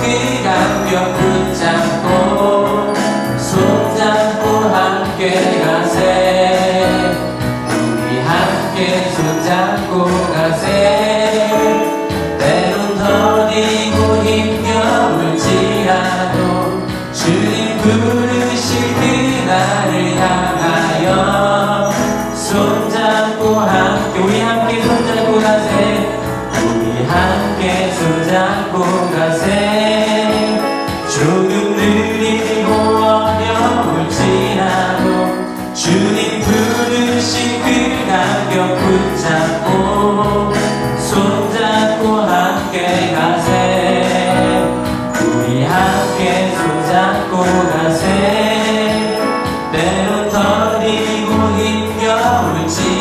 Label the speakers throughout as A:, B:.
A: 그 감격 붙잡고 손잡고 함께 가세. 우리 함께 손잡고 가세. 때론 더디고 힘겨울지라도 주님 부르실 그날을 향하여 손잡고 함께, 우리 함께 손잡고 가세. 우리 함께 손잡고 가세. 조금 느리고 어려울지라도 주님 부르신 그 감격 붙잡고 손잡고 함께 가세. 우리 함께 손잡고 가세. 때론 더디고 힘겨울지라도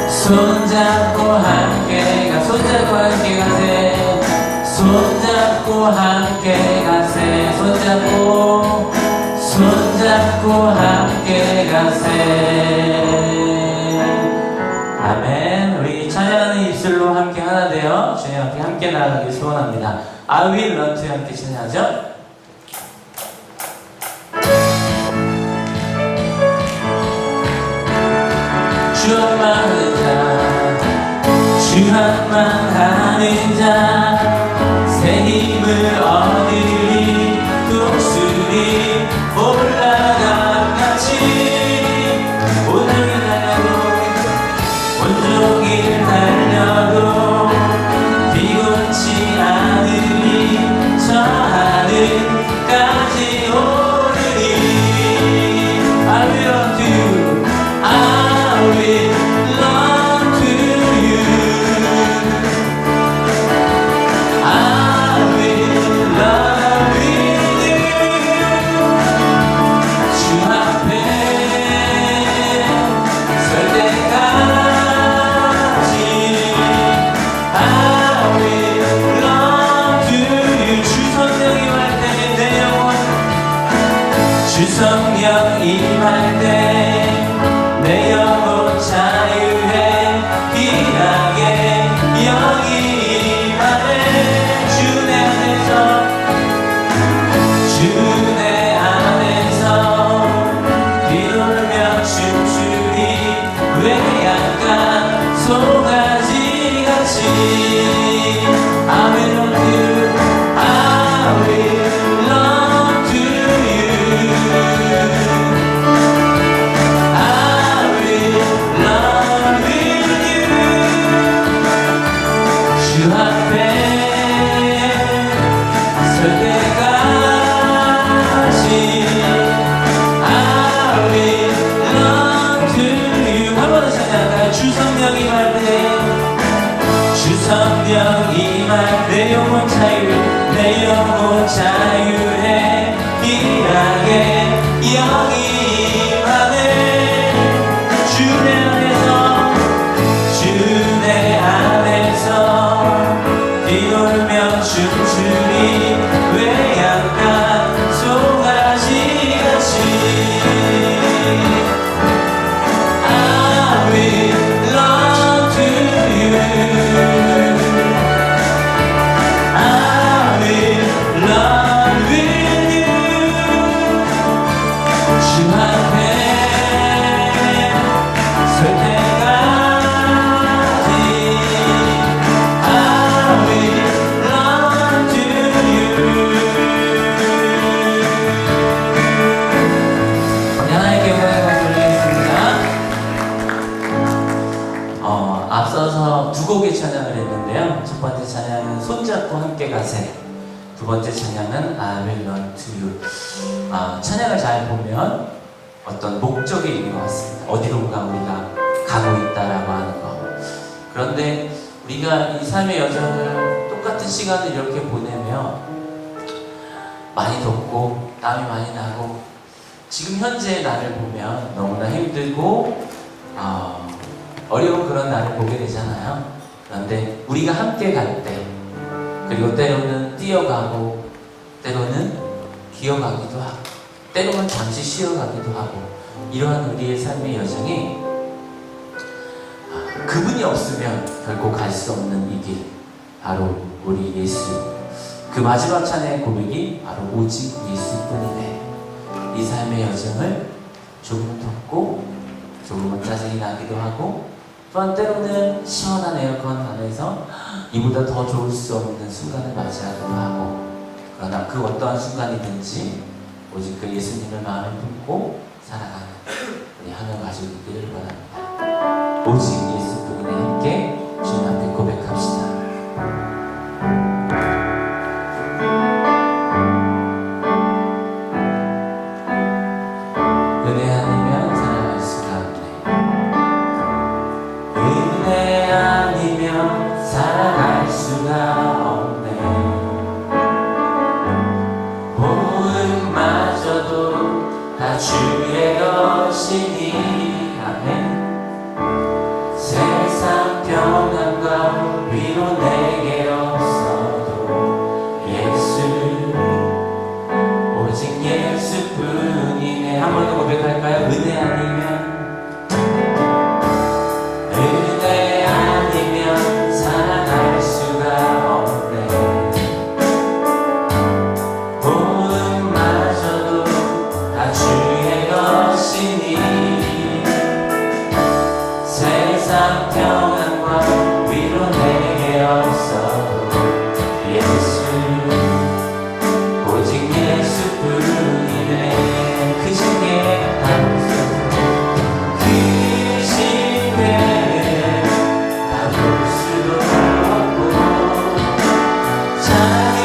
A: 손잡고 함께 가, 손잡고 함께 가세. 손잡고 함께 가세. 손잡고 함께 가세. 아멘. 우리 찬양하는 입술로 함께 하나 되어 주님 앞에 함께 나아가길 소원합니다. I will run to 함께 찬양하죠. 주만 하는 자, 주만 하는 자, 새 힘을 얻으리. 독수리 올라간 같이 온종일 달려도 온종일 달려도 비곤치 않으리. 저 하늘까지 오르리. I will run to you. I will run to you. I will run with you. 주 앞에 설 때까지 I will run to you. 주 성령 임할 때 내 영혼, 주 성령 임할 때 내 영혼 자유해. 귀하게 영이 임하네. 주 내 안에서, 주 내 안에서 뒤돌며 춤추리. 외양간 송아지같이 I will run to you. I will run to you. I will run with you. 주 앞에 설 때까지 I will run to you. 한 번 더 찬양할까요? 주 성령 임할 때, 주 성령 임할 내 영혼 자유, 내 영혼 자유해. 귀하게 영이 임하네. 주 내 안에서, 주 내 안에서 뒤돌며 춤추리. 외양간 송아지같이 I will run to you. I will run with you. 주 앞에 설 때까지 I will run to you. 하나님께 영광을 돌리겠습니다. 앞서서 두 곡의 찬양을 했는데요. 첫 번째 찬양은 손잡고 함께 가세. 두 번째 찬양은 I will run to you. 찬양을 잘 보면 어떤 목적이 있는 것 같습니다. 어디론가 우리가 가고 있다라고 하는 것. 그런데 우리가 이 삶의 여정을 똑같은 시간을 이렇게 보내면 많이 덥고 땀이 많이 나고 지금 현재의 나를 보면 너무나 힘들고 어려운 그런 나를 보게 되잖아요. 그런데 우리가 함께 갈 때, 그리고 때로는 뛰어가고 때로는 기어가기도 하고 때로는 잠시 쉬어가기도 하고, 이러한 우리의 삶의 여정이 그분이 없으면 결코 갈 수 없는 이 길, 바로 우리 예수. 그 마지막 찬양의 고백이 바로 오직 예수뿐이네. 이 삶의 여정을 조금은 덥고 조금은 짜증이 나기도 하고, 또한 때로는 시원한 에어컨 안에서 이보다 더 좋을 수 없는 순간을 맞이하기도 하고, 그러나 그 어떠한 순간이든지 오직 그 예수님을 마음에 품고 살아가는 우리 하늘 가족이 되기를 바랍니다. 오직 예수뿐이네. 함께 주님 앞에 고백합시다. 은혜 아니면 살아갈 수가 없네. 은혜 아니면 살아갈 수가 없네. 모음마저도 다 주의 것이니. 아멘. 세상 평안과 위로 내게 없어도 예수, 오직 예수뿐이네. 한 번 더 고백할까요? 은혜 아니면, 은혜 아니면 살아갈 수가 없네. 모음마저도 다 주의 것이니. 세상 평안과 위로 내게 없어도 예수, 오직 예수뿐이네. 그 신께 다 볼 수도 없고, 작은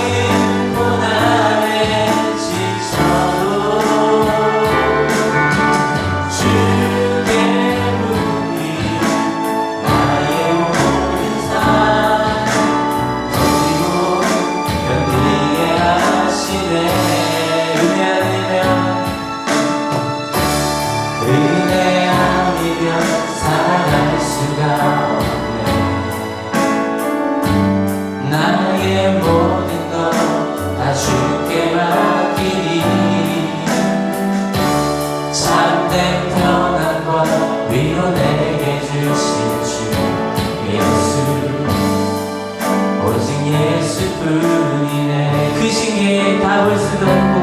A: 고난에 지쳐도 주의 문이 나의 모든 삶 버티고 견디게 하시네. 은혜 아니면 살아갈 수가 없네. 나의 모든 것 다 주께 맡기니. 참된 평안과 위로 내게 주신 주 예수, 오직 예수뿐이네. 그 신께 다 볼 수도 없고,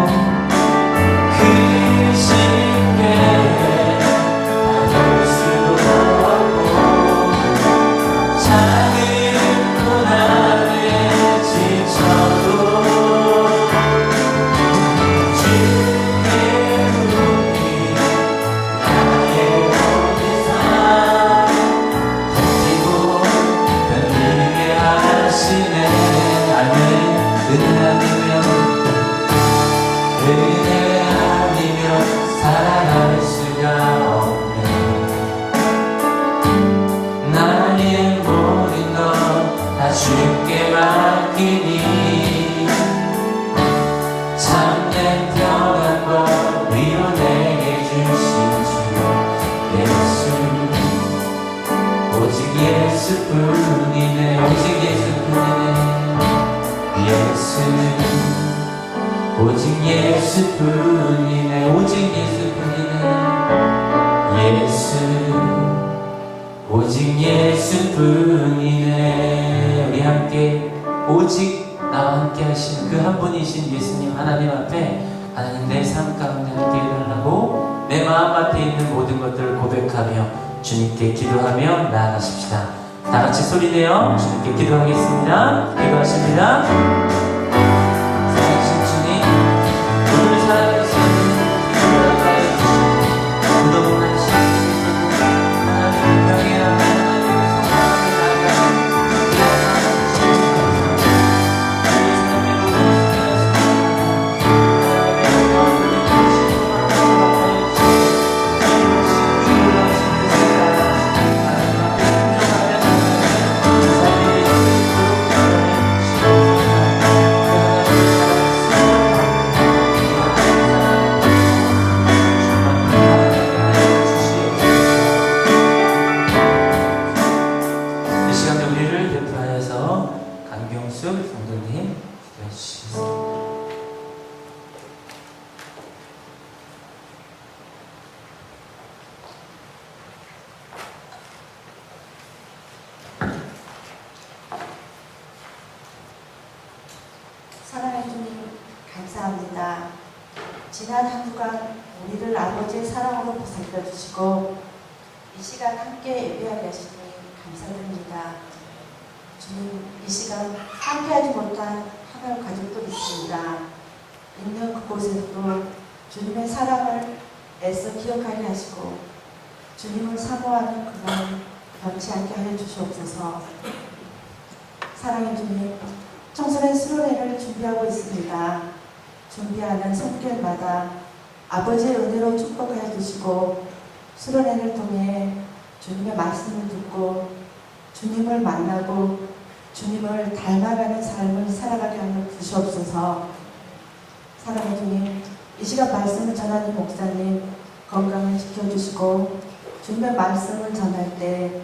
A: 그 신께 다 볼 수도 없고, 작은 고난에 지쳐도 주의 문이 나의 모든 삶 버티고 견디게 하시네. 아멘. 은혜 아니면 살아갈 수가 없네. 나의 모든 것 다 주께 맡기니. 참된 평안과 위로 내게 주신 주 예수, 오직 예수뿐이네. 오직 예수뿐이네. 예수, 오직 예수뿐이네. 오직 예수뿐이네. 예수, 오직 예수뿐이네. 우리 함께 오직 나와 함께 하신 그 한 분이신 예수님 하나님 앞에, 하나님 내 삶 가운데 함께 일어나고 내 마음 앞에 있는 모든 것들을 고백하며 주님께 기도하며 나아가십시다. 다 같이 소리내어 주님께 기도하겠습니다. 기도하십니다. 사랑하신 주님, 오늘 살아계신 무덤하신 하나님의 명예와 하나님의 성령을
B: 지난 한 주간 우리를 아버지의 사랑으로 보살펴 주시고 이 시간 함께 예배하게 하시니 감사드립니다. 주님, 이 시간 함께하지 못한 하나의 가족도 있습니다. 있는 그곳에서도 주님의 사랑을 애써 기억하게 하시고 주님을 사모하는 그 마음 변치 않게 하여 주시옵소서. 사랑의 주님, 청소년 수련회를 준비하고 있습니다. 준비하는 손길마다 아버지의 은혜로 축복하여 주시고 수련회를 통해 주님의 말씀을 듣고 주님을 만나고 주님을 닮아가는 삶을 살아가게 하여 주시옵소서. 사랑의 주님, 이 시간 말씀을 전하는 목사님 건강을 지켜주시고 주님의 말씀을 전할 때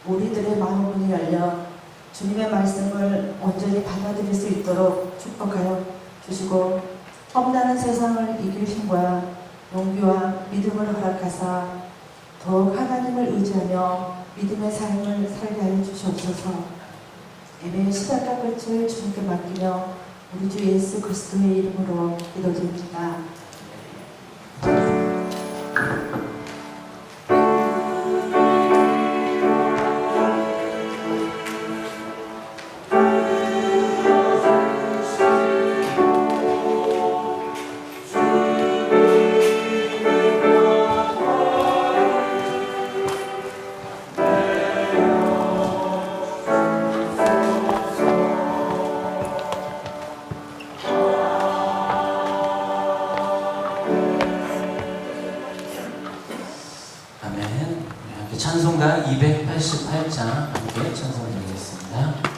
B: 우리들의 마음문이 열려 주님의 말씀을 온전히 받아들일 수 있도록 축복하여 주시고 험난한 세상을 이길 힘과 용기와 믿음을 허락하사 더욱 하나님을 의지하며 믿음의 삶을 살게 하여 주시옵소서. 예배의 시작과 끝을 주님께 맡기며 우리 주 예수 그리스도의 이름으로 기도드립니다.
A: 찬송가 288장 함께 찬송드리겠습니다.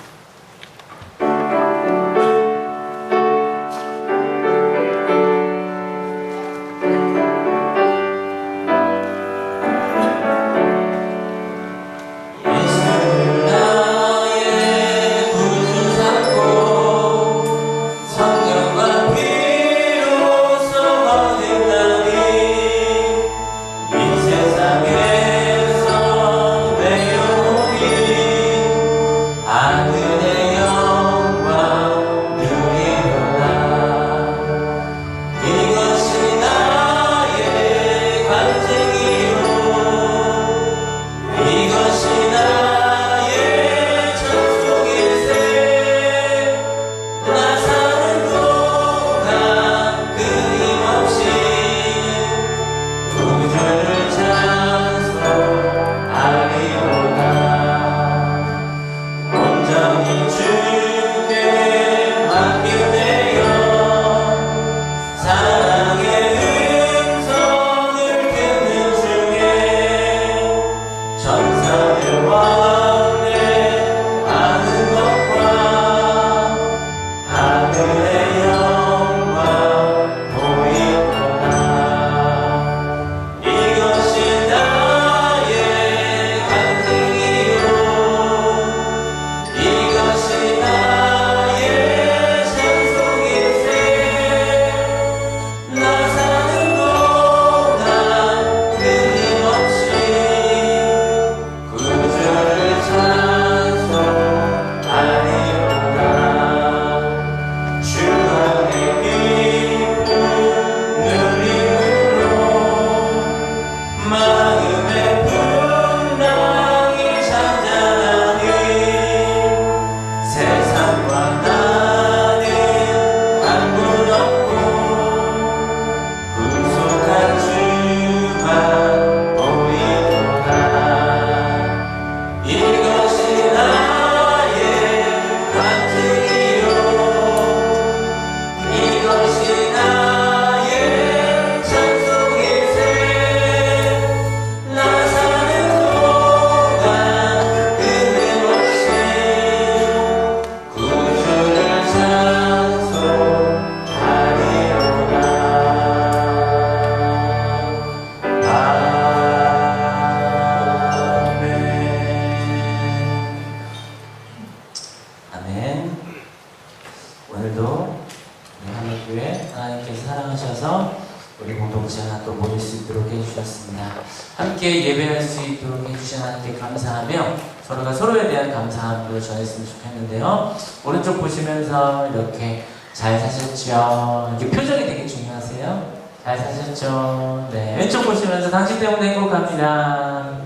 A: 함께 예배할 수 있도록 해주신 하나님께 감사하며 서로가 서로에 대한 감사함도 전했으면 좋겠는데요. 오른쪽 보시면서 이렇게 잘 사셨죠? 이렇게 표정이 되게 중요하세요. 잘 사셨죠? 네. 왼쪽 보시면서 당신 때문에 행복합니다.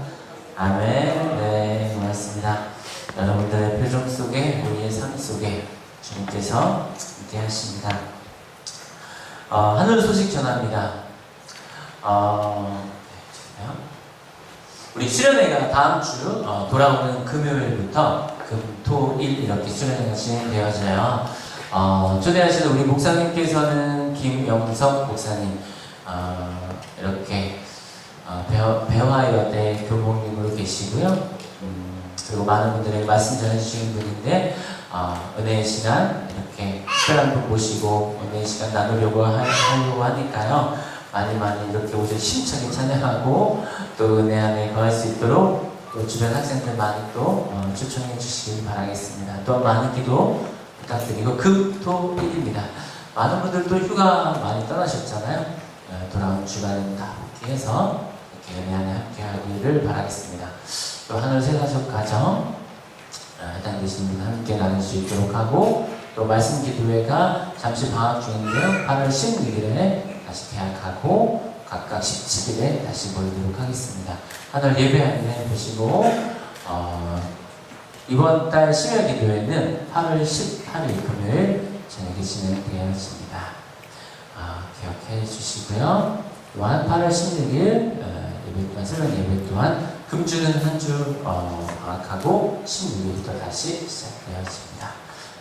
A: 아멘. 네, 고맙습니다. 여러분들의 표정 속에, 우리의 삶 속에 주님께서 함께 하십니다. 하늘 소식 전합니다. 우리 수련회가 다음 주 돌아오는 금요일부터 금, 토, 일 이렇게 수련회가 진행되어져요. 초대하시는 우리 목사님께서는 김영석 목사님, 이렇게 배화여대 교목님으로 계시고요. 그리고 많은 분들에게 말씀 전해주시는 분인데, 은혜의 시간 이렇게 특별한 분 모시고 은혜의 시간 나누려고 하려고 하니까요. 많이 이렇게 오셔서 힘차게 찬양하고 또 은혜 안에 거할 수 있도록 또 주변 학생들 많이 또 추천해 주시길 바라겠습니다. 또한 많은 기도 부탁드리고 금, 토, 일입니다. 많은 분들도 휴가 많이 떠나셨잖아요. 돌아온 주간은 다 복귀해서 이렇게 은혜 안에 함께 하기를 바라겠습니다. 또 하늘 새가족 가정 해당되신 분 함께 나눌 수 있도록 하고 또 말씀 기도회가 잠시 방학 중인데요. 8월 16일에 다시 개학하고 각각 17일에 다시 모이도록 하겠습니다. 하늘 예배하는 보시고 이번 달 심야 기도회는 8월 18일 금요일 저녁에 진행되었습니다. 기억해 주시고요. 또한 8월 16일 예배 또한 설명 예배 또한 금주는 한 주 방학하고 16일부터 다시 시작되었습니다.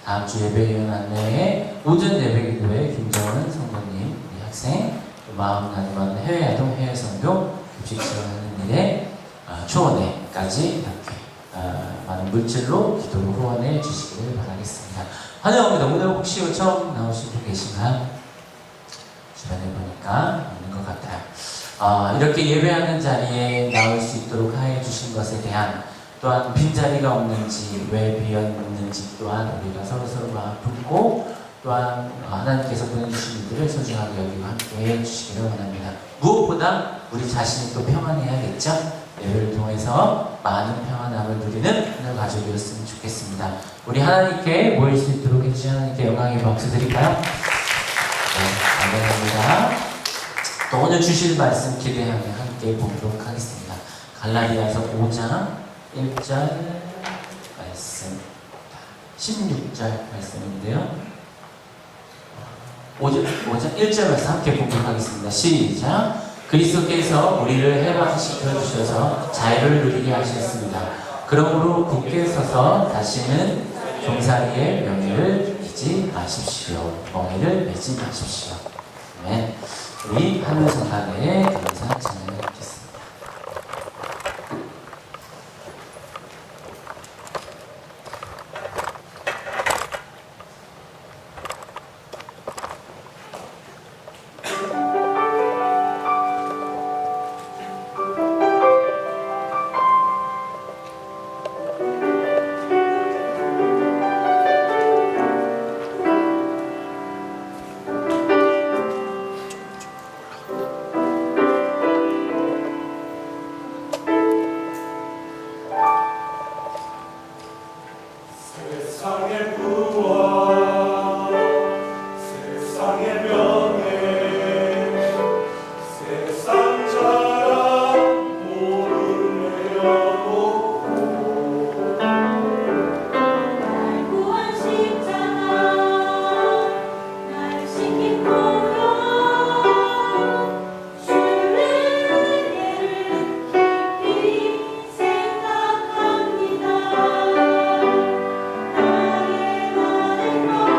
A: 다음 주 예배위원 안내에 오전 예배 기도회 김정은 성도님 우리 학생 또 마음 나눔하는 해외야동 해외선교 교직 지원하는 일에 초원회까지 이렇게 많은 물질로 기도로 후원해 주시기를 바라겠습니다. 환영합니다. 오늘 혹시 처음 나오신 분 계신가요? 주변에 보니까 있는 것 같아요. 이렇게 예배하는 자리에 나올 수 있도록 하여 주신 것에 대한 또한 빈자리가 없는지 왜 비었는지 또한 우리가 서로 마음 품고 또한 하나님께서 보내주신 분들을 소중하게 여기고 함께 해주시기를 원합니다. 무엇보다 우리 자신이 또 평안해야겠죠? 예배를 통해서 많은 평안함을 누리는 하늘 가족이었으면 좋겠습니다. 우리 하나님께 모일 수 있도록 해주신 하나님께 영광의 박수 드릴까요? 네, 감사합니다. 또 오늘 주실 말씀 기대하며 함께 보도록 하겠습니다. 갈라디아서 5장 1절 말씀 16절 말씀인데요. 5장 1절 말씀 함께 보도록 하겠습니다. 시작. 그리스도께서 우리를 해방시켜 주셔서 자유를 누리게 하셨습니다. 그러므로 굳게 서서 다시는 종살이의 명예를 비지 마십시오. 멍에를 매지 마십시오. 아멘. 우리 하늘 성당에 감사 찬양을 드리겠습니다.
C: 생각합니다. 나의 말을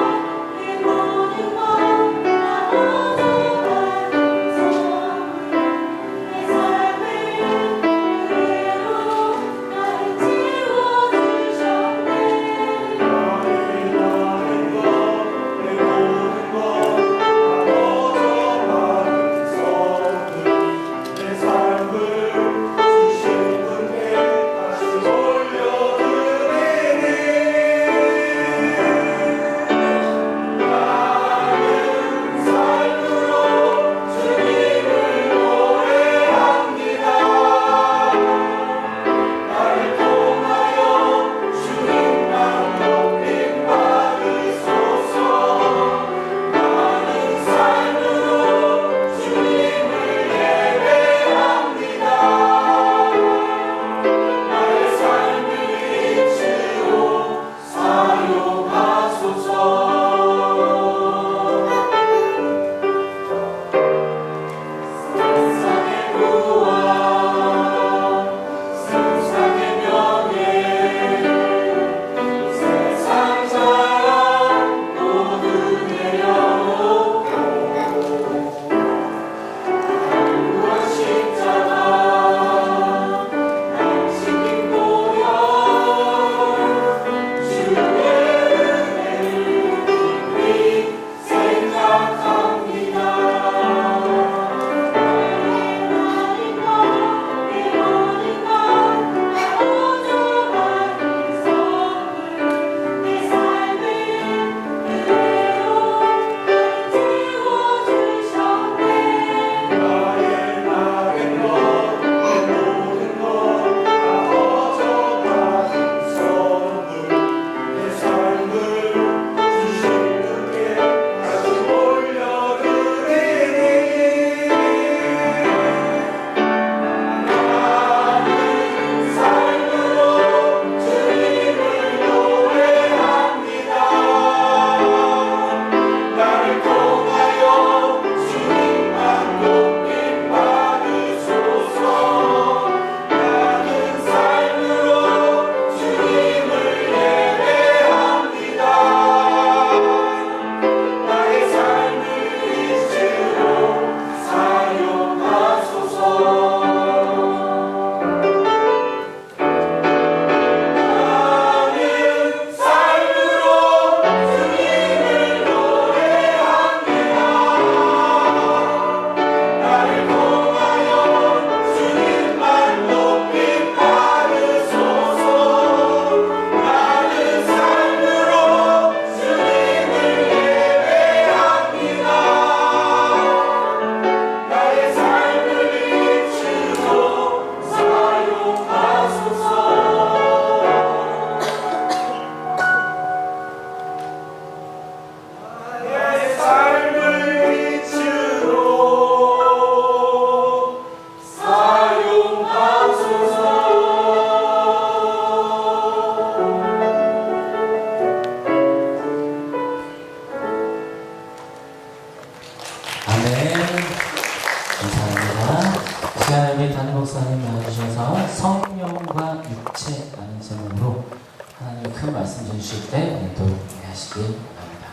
A: 큰 말씀 주실 때 오늘도 하시길 바랍니다.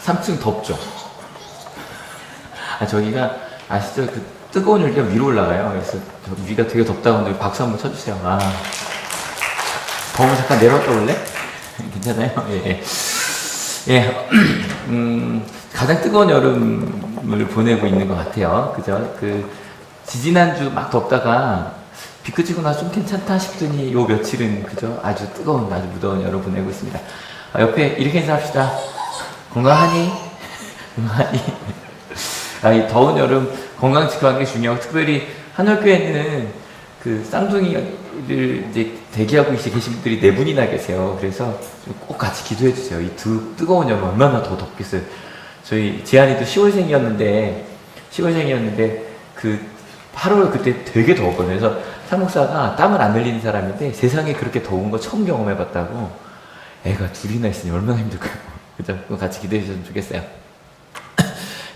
C: 3층 덥죠? 저기가 아시죠? 그 뜨거운 열기가 위로 올라가요. 그래서 저 위가 되게 덥다고 하는데 박수 한번 쳐주세요. 더우면 잠깐 내려왔다 올래? 괜찮아요? 예. 예. 가장 뜨거운 여름을 보내고 있는 것 같아요. 그죠? 지지난주 막 덥다가 비 그치고 나서 좀 괜찮다 싶더니 요 며칠은 그죠? 아주 뜨거운, 아주 무더운 여름 보내고 있습니다. 옆에 이렇게 인사합시다. 건강하니? 건강하니? 이 더운 여름 건강 지켜하는 게 중요하고, 특별히 한올교회는 쌍둥이를 이제 대기하고 계신 분들이 4분이나 계세요. 그래서 꼭 같이 기도해 주세요. 이 뜨거운 여름 얼마나 더 덥겠어요. 저희 지한이도 10월생이었는데 8월 그때 되게 더웠거든요. 그래서 사목사가 땀을 안 흘리는 사람인데 세상에 그렇게 더운 거 처음 경험해봤다고. 애가 둘이나 있으니 얼마나 힘들까요? 그죠? 그거 같이 기도해 주셨으면 좋겠어요.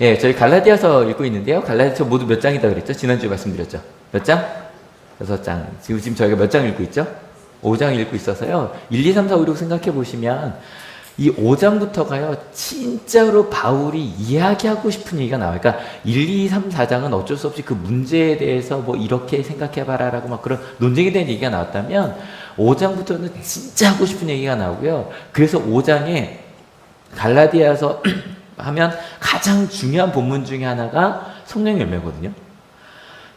C: 예, 저희 갈라디아서 읽고 있는데요. 갈라디아서 모두 몇 장이다 그랬죠? 지난주에 말씀드렸죠. 몇 장? 6장. 지금 저희가 몇 장 읽고 있죠? 5장 읽고 있어서요. 1, 2, 3, 4, 5, 6 생각해 보시면 이 5장부터가요, 진짜로 바울이 이야기하고 싶은 얘기가 나와요. 그러니까 1, 2, 3, 4장은 어쩔 수 없이 그 문제에 대해서 뭐 이렇게 생각해봐라라고 막 그런 논쟁에 대한 얘기가 나왔다면 5장부터는 진짜 하고 싶은 얘기가 나오고요. 그래서 5장에 갈라디아서 하면 가장 중요한 본문 중에 하나가 성령의 열매거든요.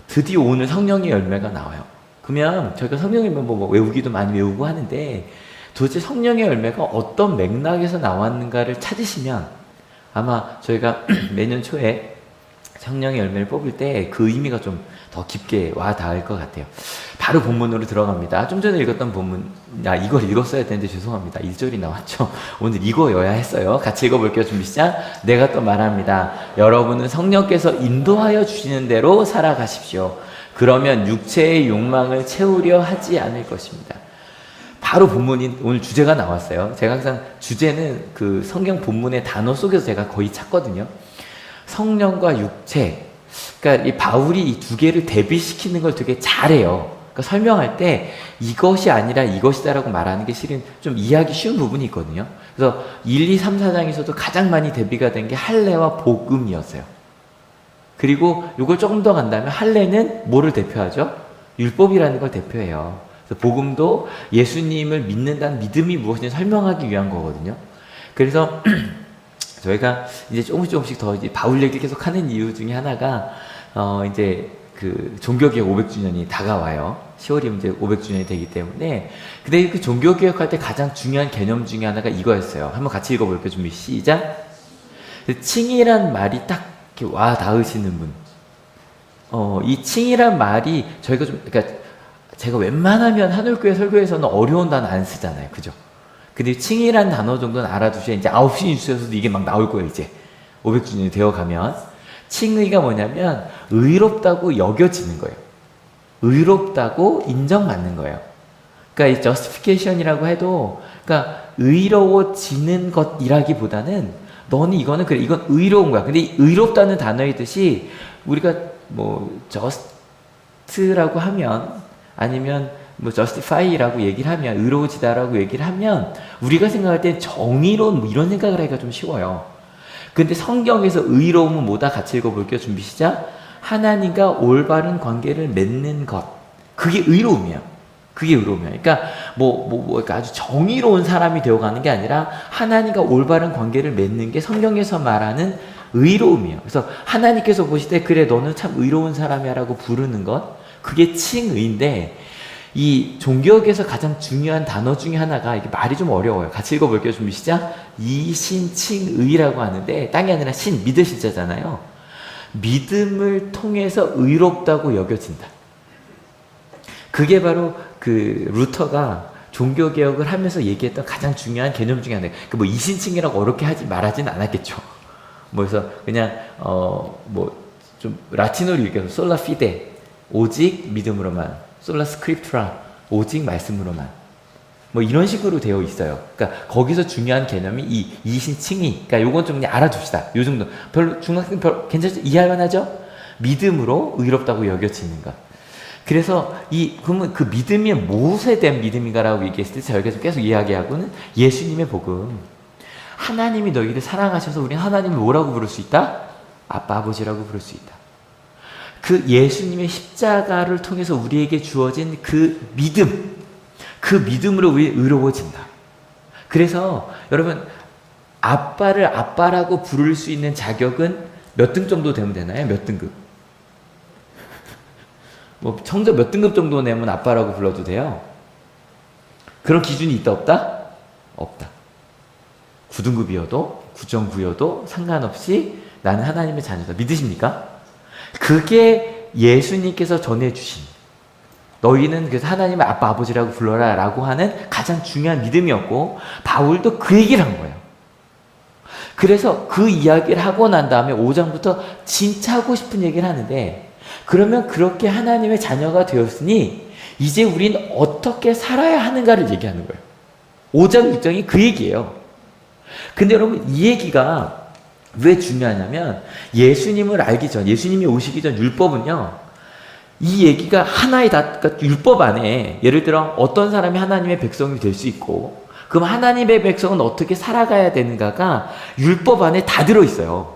C: 드디어 오늘 성령의 열매가 나와요. 그러면 저희가 성령의 열매 뭐 외우기도 많이 외우고 하는데 도대체 성령의 열매가 어떤 맥락에서 나왔는가를 찾으시면 아마 저희가 매년 초에 성령의 열매를 뽑을 때 그 의미가 좀 더 깊게 와 닿을 것 같아요. 바로 본문으로 들어갑니다. 좀 전에 읽었던 본문, 이걸 읽었어야 되는데 죄송합니다. 1절이 나왔죠. 오늘 이거여야 했어요. 같이 읽어볼게요. 준비 시작. 내가 또 말합니다. 여러분은 성령께서 인도하여 주시는 대로 살아가십시오. 그러면 육체의 욕망을 채우려 하지 않을 것입니다. 바로 본문이 오늘 주제가 나왔어요. 제가 항상 주제는 그 성경 본문의 단어 속에서 제가 거의 찾거든요. 성령과 육체. 그러니까 이 바울이 이 두 개를 대비시키는 걸 되게 잘해요. 그러니까 설명할 때 이것이 아니라 이것이다라고 말하는 게 실은 좀 이해하기 쉬운 부분이 있거든요. 그래서 1, 2, 3, 4장에서도 가장 많이 대비가 된 게 할례와 복음이었어요. 그리고 이걸 조금 더 간다면 할례는 뭐를 대표하죠? 율법이라는 걸 대표해요. 그래서 복음도 예수님을 믿는다는 믿음이 무엇인지 설명하기 위한 거거든요. 그래서 저희가 이제 조금씩 더 이제 바울 얘기를 계속 하는 이유 중에 하나가, 이제 그 종교개혁 500주년이 다가와요. 10월이면 이제 500주년이 되기 때문에. 근데 그 종교개혁할 때 가장 중요한 개념 중에 하나가 이거였어요. 한번 같이 읽어볼게요. 준비, 시작. 칭이란 말이 딱 이렇게 와 닿으시는 분. 이 칭이란 말이 저희가 좀, 그러니까 제가 웬만하면 한울교회 설교에서는 어려운 단어 안 쓰잖아요. 그죠? 근데 칭이란 단어 정도는 알아두셔야 이제 9시 뉴스에서도 이게 막 나올 거예요. 이제 500주년이 되어가면. 칭의가 뭐냐면 의롭다고 여겨지는 거예요. 의롭다고 인정받는 거예요. 그러니까 이 justification이라고 해도, 그러니까 의로워지는 것이라기보다는 너는 이거는 그래, 이건 의로운 거야. 근데 이 의롭다는 단어의 뜻이 우리가 뭐 just라고 하면, 아니면 뭐 justify라고 얘기를 하면, 의로워지다라고 얘기를 하면 우리가 생각할 때 정의로운 뭐 이런 생각을 하기가 좀 쉬워요. 근데 성경에서 의로움은 뭐다? 같이 읽어볼게요. 준비 시작. 하나님과 올바른 관계를 맺는 것. 그게 의로움이에요. 그게 의로움이에요. 그러니까 그러니까 아주 정의로운 사람이 되어가는 게 아니라 하나님과 올바른 관계를 맺는 게 성경에서 말하는 의로움이에요. 그래서 하나님께서 보실 때 그래 너는 참 의로운 사람이야 라고 부르는 것, 그게 칭의인데, 이 종교학에서 가장 중요한 단어 중에 하나가, 이게 말이 좀 어려워요. 같이 읽어볼게요. 준비 시작. 이신칭의라고 하는데, 땅이 아니라 신, 믿을 신자잖아요. 믿음을 통해서 의롭다고 여겨진다. 그게 바로 그 루터가 종교개혁을 하면서 얘기했던 가장 중요한 개념 중에 하나예요. 뭐 이신칭이라고 어렵게 말하진 않았겠죠. 그래서 그냥 좀 라틴어로 얘기해서 솔라 피데, 오직 믿음으로만, 솔라 스크립투라, 오직 말씀으로만, 뭐 이런 식으로 되어 있어요. 그러니까 거기서 중요한 개념이 이 이신칭의. 그러니까 요건 좀 그냥 알아둡시다. 요 정도. 별로 중학생 괜찮죠? 이해할 만하죠? 믿음으로 의롭다고 여겨지는 것. 그래서 그러면 그 믿음이 무엇에 대한 믿음인가라고 얘기했을 때 저희가 좀 계속 이야기하고는 예수님의 복음. 하나님이 너희를 사랑하셔서 우리는 하나님을 뭐라고 부를 수 있다? 아빠, 아버지라고 부를 수 있다. 그 예수님의 십자가를 통해서 우리에게 주어진 그 믿음, 그 믿음으로 우리 의로워진다. 그래서 여러분, 아빠를 아빠라고 부를 수 있는 자격은 몇 등 정도 되면 되나요? 몇 등급? 뭐 성적 몇 등급 정도 내면 아빠라고 불러도 돼요? 그런 기준이 있다 없다? 없다. 9등급이어도 9.9여도 상관없이 나는 하나님의 자녀다. 믿으십니까? 그게 예수님께서 전해주신, 너희는 그래서 하나님의 아빠 아버지라고 불러라 라고 하는 가장 중요한 믿음이었고, 바울도 그 얘기를 한 거예요. 그래서 그 이야기를 하고 난 다음에 5장부터 진짜 하고 싶은 얘기를 하는데, 그러면 그렇게 하나님의 자녀가 되었으니 이제 우린 어떻게 살아야 하는가를 얘기하는 거예요. 5장 6장이 그 얘기예요. 근데 여러분, 이 얘기가 왜 중요하냐면, 예수님을 알기 전, 예수님이 오시기 전 율법은요, 이 얘기가 하나의 그러니까 율법 안에 예를 들어 어떤 사람이 하나님의 백성이 될 수 있고, 그럼 하나님의 백성은 어떻게 살아가야 되는가가 율법 안에 다 들어있어요.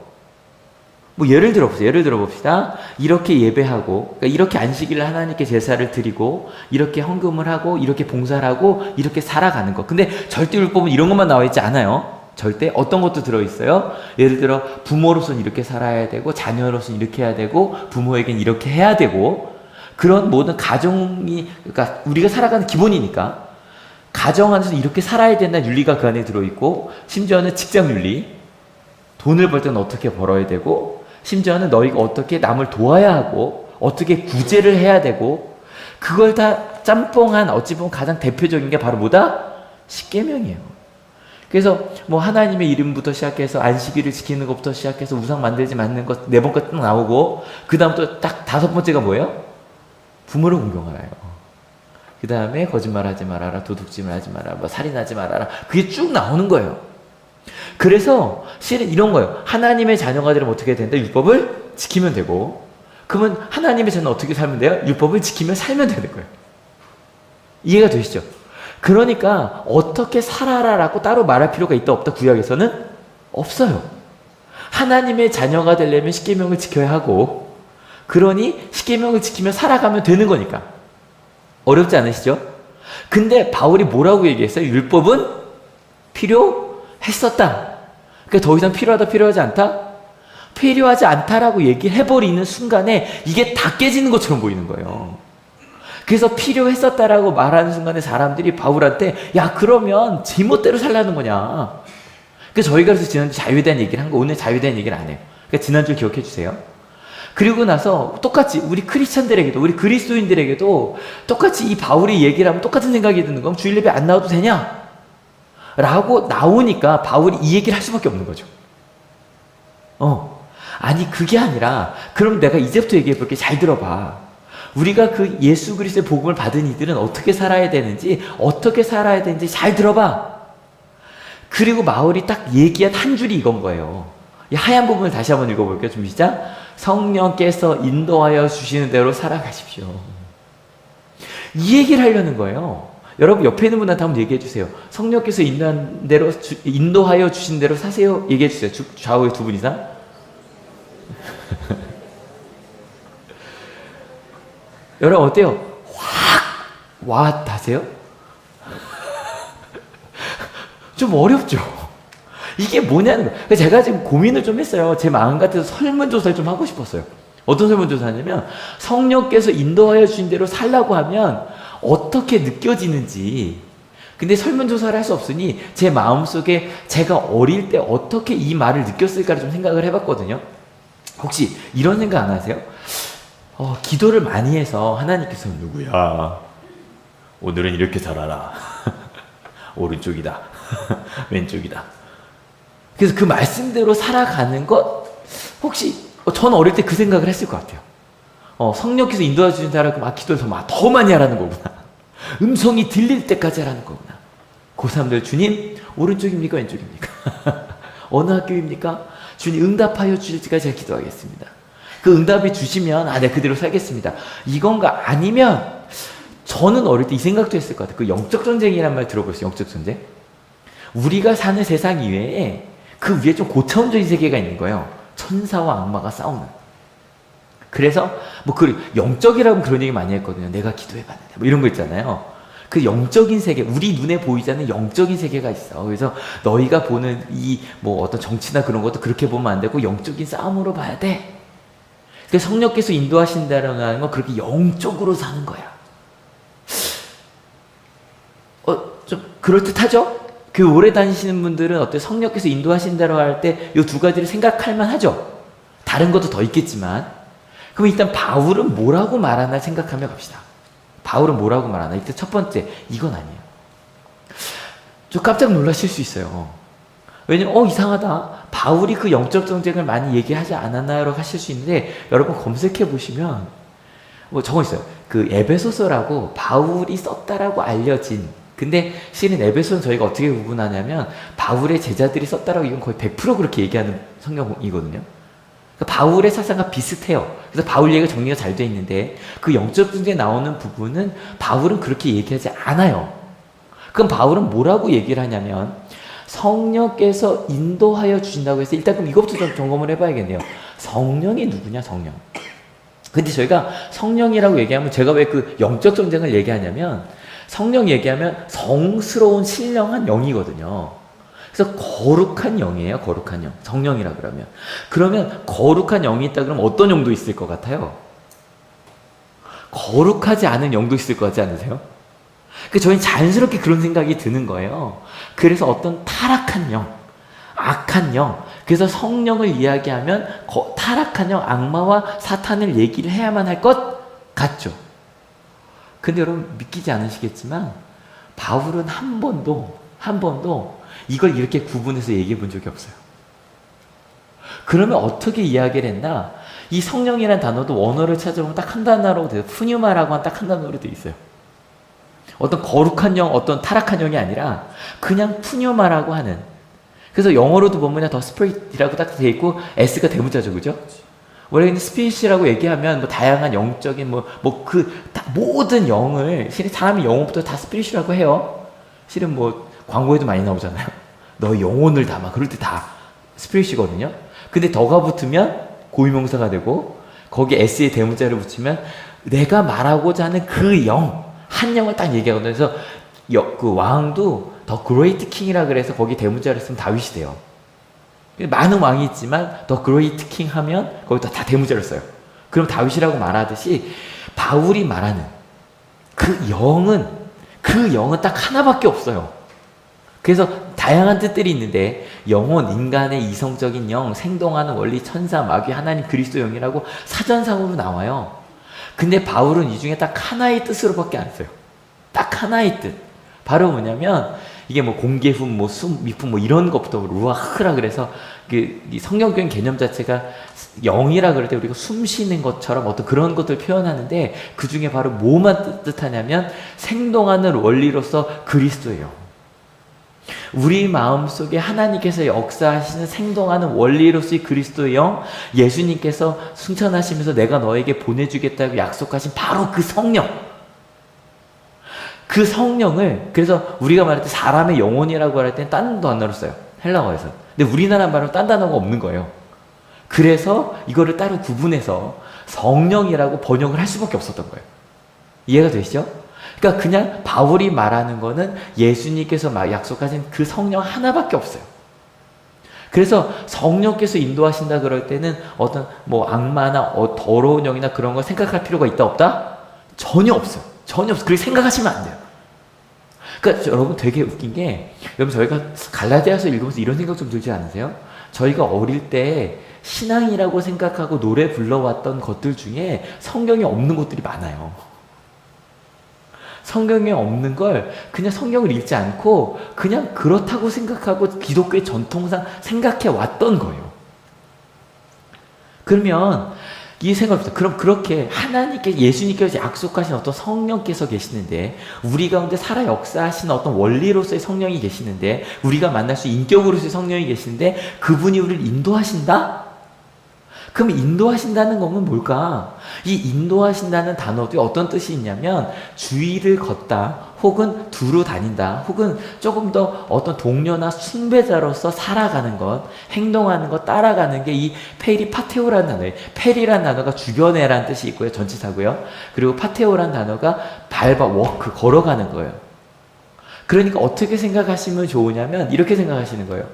C: 뭐 예를 들어 봅시다. 이렇게 예배하고, 그러니까 이렇게 안식일을 하나님께 제사를 드리고, 이렇게 헌금을 하고, 이렇게 봉사를 하고, 이렇게 살아가는 거. 근데 절대 율법은 이런 것만 나와 있지 않아요. 절대 어떤 것도 들어있어요. 예를 들어 부모로서는 이렇게 살아야 되고, 자녀로서는 이렇게 해야 되고, 부모에겐 이렇게 해야 되고, 그런 모든 가정이, 그러니까 우리가 살아가는 기본이니까 가정 안에서 이렇게 살아야 된다는 윤리가 그 안에 들어있고, 심지어는 직장 윤리, 돈을 벌 때는 어떻게 벌어야 되고, 심지어는 너희가 어떻게 남을 도와야 하고, 어떻게 구제를 해야 되고, 그걸 다 짬뽕한, 어찌 보면 가장 대표적인 게 바로 뭐다? 십계명이에요. 그래서 뭐 하나님의 이름부터 시작해서 안식일을 지키는 것부터 시작해서 우상 만들지 말는 것 4번까지 딱 나오고, 그 다음부터 딱 5번째가 뭐예요? 부모를 공경하라요. 그 다음에 거짓말하지 말아라, 도둑질을 하지 말아라, 뭐 살인하지 말아라. 그게 쭉 나오는 거예요. 그래서 실은 이런 거예요. 하나님의 자녀가 되려면 어떻게 해야 된다? 율법을 지키면 되고, 그러면 하나님의 자녀는 어떻게 살면 돼요? 율법을 지키며 살면 되는 거예요. 이해가 되시죠? 그러니까 어떻게 살아라라고 따로 말할 필요가 있다 없다 구약에서는 없어요. 하나님의 자녀가 되려면 십계명을 지켜야 하고, 그러니 십계명을 지키며 살아가면 되는 거니까. 어렵지 않으시죠? 근데 바울이 뭐라고 얘기했어요? 율법은 필요했었다. 그러니까 더 이상 필요하지 않다? 필요하지 않다라고 얘기를 해버리는 순간에 이게 다 깨지는 것처럼 보이는 거예요. 그래서 필요했었다라고 말하는 순간에 사람들이 바울한테, 야, 그러면 제멋대로 살라는 거냐. 그래서 저희가 그래서 지난주 자유에 대한 얘기를 한 거, 오늘 자유에 대한 얘기를 안 해요. 그러니까 지난주 기억해 주세요. 그리고 나서 똑같이 우리 크리스천들에게도, 우리 그리스도인들에게도 똑같이 이 바울이 얘기를 하면 똑같은 생각이 드는 건, 주일 예배 안 나와도 되냐? 라고 나오니까 바울이 이 얘기를 할 수밖에 없는 거죠. 아니, 그게 아니라, 그럼 내가 이제부터 얘기해 볼게. 잘 들어봐. 우리가 그 예수 그리스도의 복음을 받은 이들은 어떻게 살아야 되는지 잘 들어봐. 그리고 바울이 딱 얘기한 한 줄이 이건 거예요. 이 하얀 부분을 다시 한번 읽어볼게요. 준비 시작. 성령께서 인도하여 주시는 대로 살아가십시오. 이 얘기를 하려는 거예요. 여러분 옆에 있는 분한테 한번 얘기해 주세요. 성령께서 인도하여 주신 대로 사세요. 얘기해 주세요. 좌우에 2분 이상. 여러분 어때요? 와 하세요? 좀 어렵죠? 이게 뭐냐는 거예요. 제가 지금 고민을 좀 했어요. 제 마음 같아서 설문조사를 좀 하고 싶었어요. 어떤 설문조사냐면, 성령께서 인도하여 주신 대로 살라고 하면 어떻게 느껴지는지. 근데 설문조사를 할 수 없으니 제 마음속에 제가 어릴 때 어떻게 이 말을 느꼈을까를 좀 생각을 해봤거든요. 혹시 이런 생각 안 하세요? 기도를 많이 해서 하나님께서 누구야? 오늘은 이렇게 살아라. 오른쪽이다. 왼쪽이다. 그래서 그 말씀대로 살아가는 것, 혹시 저는 어릴 때 그 생각을 했을 것 같아요. 성령께서 인도해 주신 사람, 기도를 더 많이 하라는 거구나. 음성이 들릴 때까지 하라는 거구나. 고3들, 주님 오른쪽입니까 왼쪽입니까? 어느 학교입니까? 주님 응답하여 주실 때까지 제가 기도하겠습니다. 그 응답이 주시면 네 그대로 살겠습니다. 이건가? 아니면 저는 어릴 때 이 생각도 했을 것 같아요. 그 영적 전쟁이란 말 들어보셨어요? 영적 전쟁? 우리가 사는 세상 이외에 그 위에 좀 고차원적인 세계가 있는 거예요. 천사와 악마가 싸우는. 그래서 뭐 그 영적이라고 그런 얘기 많이 했거든요. 내가 기도해봤는데 뭐 이런 거 있잖아요. 그 영적인 세계, 우리 눈에 보이지 않는 영적인 세계가 있어. 그래서 너희가 보는 이 뭐 어떤 정치나 그런 것도 그렇게 보면 안 되고 영적인 싸움으로 봐야 돼. 그래서 성령께서 인도하신다는 건 그렇게 영적으로 사는 거야. 좀 그럴듯하죠? 교회 오래 다니시는 분들은 어때 성령께서 인도하신다고 할 때 이 두 가지를 생각할 만하죠? 다른 것도 더 있겠지만. 그럼 일단 바울은 뭐라고 말하나 생각하며 갑시다. 바울은 뭐라고 말하나? 일단 첫 번째, 이건 아니에요. 좀 깜짝 놀라실 수 있어요. 왜냐면 이상하다. 바울이 그 영적 전쟁을 많이 얘기하지 않았나요? 하실 수 있는데 여러분 검색해 보시면 뭐 적어 있어요. 그 에베소서라고 바울이 썼다라고 알려진, 근데 실은 에베소는 저희가 어떻게 구분하냐면 바울의 제자들이 썼다라고 이건 거의 100% 그렇게 얘기하는 성경이거든요. 그러니까 바울의 사상과 비슷해요. 그래서 바울 얘기가 정리가 잘 돼 있는데 그 영적 전쟁에 나오는 부분은 바울은 그렇게 얘기하지 않아요. 그럼 바울은 뭐라고 얘기를 하냐면 성령께서 인도하여 주신다고 해서 일단 그럼 이것부터 좀 점검을 해봐야겠네요. 성령이 누구냐? 성령. 근데 저희가 성령이라고 얘기하면 제가 왜 그 영적 전쟁을 얘기하냐면 성령 얘기하면 성스러운 신령한 영이거든요. 그래서 거룩한 영이에요. 거룩한 영. 성령이라 그러면. 그러면 거룩한 영이 있다 그러면 어떤 영도 있을 것 같아요? 거룩하지 않은 영도 있을 것 같지 않으세요? 저희는 자연스럽게 그런 생각이 드는 거예요. 그래서 어떤 타락한 영, 악한 영, 그래서 성령을 이야기하면 타락한 영, 악마와 사탄을 얘기를 해야만 할 것 같죠. 근데 여러분 믿기지 않으시겠지만 바울은 한 번도 이걸 이렇게 구분해서 얘기해 본 적이 없어요. 그러면 어떻게 이야기를 했나? 이 성령이라는 단어도 원어를 찾아보면 딱 한 단어로 돼요. 푸뉴마라고 한 딱 한 단어로 돼 있어요. 어떤 거룩한 영, 어떤 타락한 영이 아니라 그냥 푸뉴마라고 하는. 그래서 영어로도 보면 더 스피릿이라고 딱 돼 있고 S가 대문자죠, 그죠? 원래 스피릿이라고 얘기하면 뭐 다양한 영적인 모든 영을 실은 사람이 영혼부터 다 스피릿이라고 해요. 실은 뭐 광고에도 많이 나오잖아요. 너 영혼을 담아. 그럴 때 다 스피릿이거든요. 근데 더가 붙으면 고유명사가 되고 거기 S에 대문자를 붙이면 내가 말하고자 하는 그 영, 한 영을 딱 얘기하거든요. 그래서 그 왕도 더 그레이트 킹이라 그래서 거기 대문자를 쓰면 다윗이 돼요. 많은 왕이 있지만 더 그레이트 킹 하면 거기다 다 대문자를 써요. 그럼 다윗이라고 말하듯이 바울이 말하는 그 영은 딱 하나밖에 없어요. 그래서 다양한 뜻들이 있는데 영혼, 인간의 이성적인 영, 생동하는 원리, 천사, 마귀, 하나님, 그리스도 영이라고 사전상으로 나와요. 근데 바울은 이 중에 딱 하나의 뜻으로밖에 안 써요. 딱 하나의 뜻. 바로 뭐냐면 이게 뭐 공개품, 뭐 숨, 미품, 뭐 이런 것부터 루아흐라 그래서 이 성경적인 개념 자체가 영이라 그럴 때 우리가 숨 쉬는 것처럼 어떤 그런 것들을 표현하는데 그 중에 바로 뭐만 뜻하냐면 생동하는 원리로서 그리스도예요. 우리 마음속에 하나님께서 역사하시는 생동하는 원리로서의 그리스도의 영, 예수님께서 승천하시면서 내가 너에게 보내주겠다고 약속하신 바로 그 성령. 그 성령을 그래서 우리가 말할 때 사람의 영혼이라고 할 때는 딴 단어를 써요. 헬라어에서. 근데 우리나라 말은 딴 단어가 없는 거예요. 그래서 이거를 따로 구분해서 성령이라고 번역을 할 수밖에 없었던 거예요. 이해가 되시죠? 그러니까 그냥 바울이 말하는 거는 예수님께서 약속하신 그 성령 하나밖에 없어요. 그래서 성령께서 인도하신다 그럴 때는 어떤 뭐 악마나 더러운 영이나 그런 걸 생각할 필요가 있다 없다? 전혀 없어요. 전혀 없어요. 그렇게 생각하시면 안 돼요. 그러니까 여러분 되게 웃긴 게 여러분 저희가 갈라디아서 읽으면서 이런 생각 좀 들지 않으세요? 저희가 어릴 때 신앙이라고 생각하고 노래 불러왔던 것들 중에 성경에 없는 것들이 많아요. 성경에 없는 걸 그냥 성경을 읽지 않고 그냥 그렇다고 생각하고 기독교의 전통상 생각해 왔던 거예요. 그러면 이 생각을 그럼 그렇게 하나님께 예수님께서 약속하신 어떤 성령께서 계시는데 우리 가운데 살아 역사하시는 어떤 원리로서의 성령이 계시는데 우리가 만날 수 인격으로서의 성령이 계시는데 그분이 우리를 인도하신다? 그럼 인도하신다는 것은 뭘까? 이 인도하신다는 단어도 어떤 뜻이 있냐면 주위를 걷다 혹은 두루 다닌다 혹은 조금 더 어떤 동료나 숭배자로서 살아가는 것, 행동하는 것, 따라가는 게 이 페리파테오라는 단어예요. 페리라는 단어가 주변에라는 뜻이 있고요. 전치사고요. 그리고 파테오라는 단어가 밟아, 워크, 걸어가는 거예요. 그러니까 어떻게 생각하시면 좋으냐면 이렇게 생각하시는 거예요.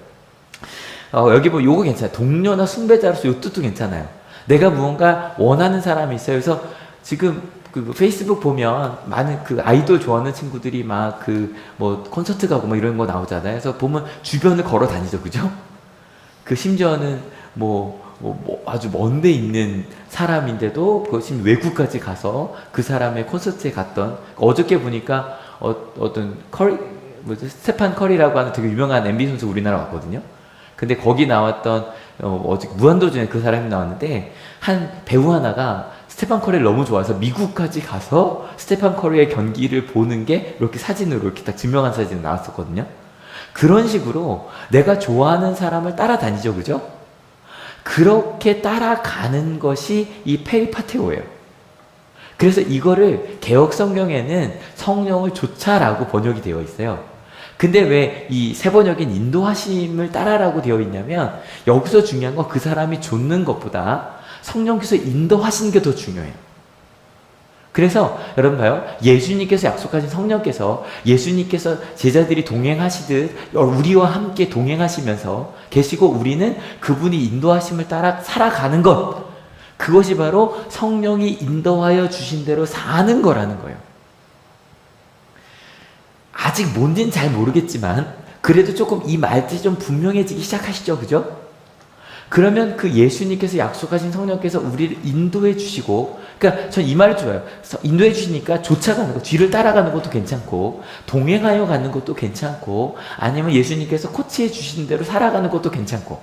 C: 여기 뭐 요거 괜찮아요. 동료나 숭배자로서 요 뜻도 괜찮아요. 내가 무언가 원하는 사람이 있어요. 그래서 지금 그 페이스북 보면 많은 그 아이돌 좋아하는 친구들이 막 그 뭐 콘서트 가고 뭐 이런 거 나오잖아요. 그래서 보면 주변을 걸어 다니죠. 그죠? 그 심지어는 뭐 아주 먼데 있는 사람인데도 그 지금 외국까지 가서 그 사람의 콘서트에 갔던 어저께 보니까 어떤 커리 스테판 커리라고 하는 되게 유명한 NBA 선수 우리나라 왔거든요. 근데 거기 나왔던 어제 무한도전에 그 사람이 나왔는데 한 배우 하나가 스테판 커리를 너무 좋아해서 미국까지 가서 스테판 커리의 경기를 보는 게 이렇게 사진으로 이렇게 딱 증명한 사진이 나왔었거든요. 그런 식으로 내가 좋아하는 사람을 따라다니죠, 그죠? 그렇게 따라가는 것이 이 페리파테오예요. 그래서 이거를 개역 성경에는 성령을 좇아라고 번역이 되어 있어요. 근데 왜 이 세 번역인 인도하심을 따라라고 되어 있냐면 여기서 중요한 건 그 사람이 좇는 것보다 성령께서 인도하시는 게 더 중요해요. 그래서 여러분 봐요. 예수님께서 약속하신 성령께서 예수님께서 제자들이 동행하시듯 우리와 함께 동행하시면서 계시고 우리는 그분이 인도하심을 따라 살아가는 것, 그것이 바로 성령이 인도하여 주신 대로 사는 거라는 거예요. 아직 뭔지는 잘 모르겠지만 그래도 조금 이 말들이 좀 분명해지기 시작하시죠. 그죠? 그러면 그 예수님께서 약속하신 성령께서 우리를 인도해 주시고, 그러니까 전 이 말을 좋아요. 인도해 주시니까 쫓아가는 거, 뒤를 따라가는 것도 괜찮고 동행하여 가는 것도 괜찮고 아니면 예수님께서 코치해 주신 대로 살아가는 것도 괜찮고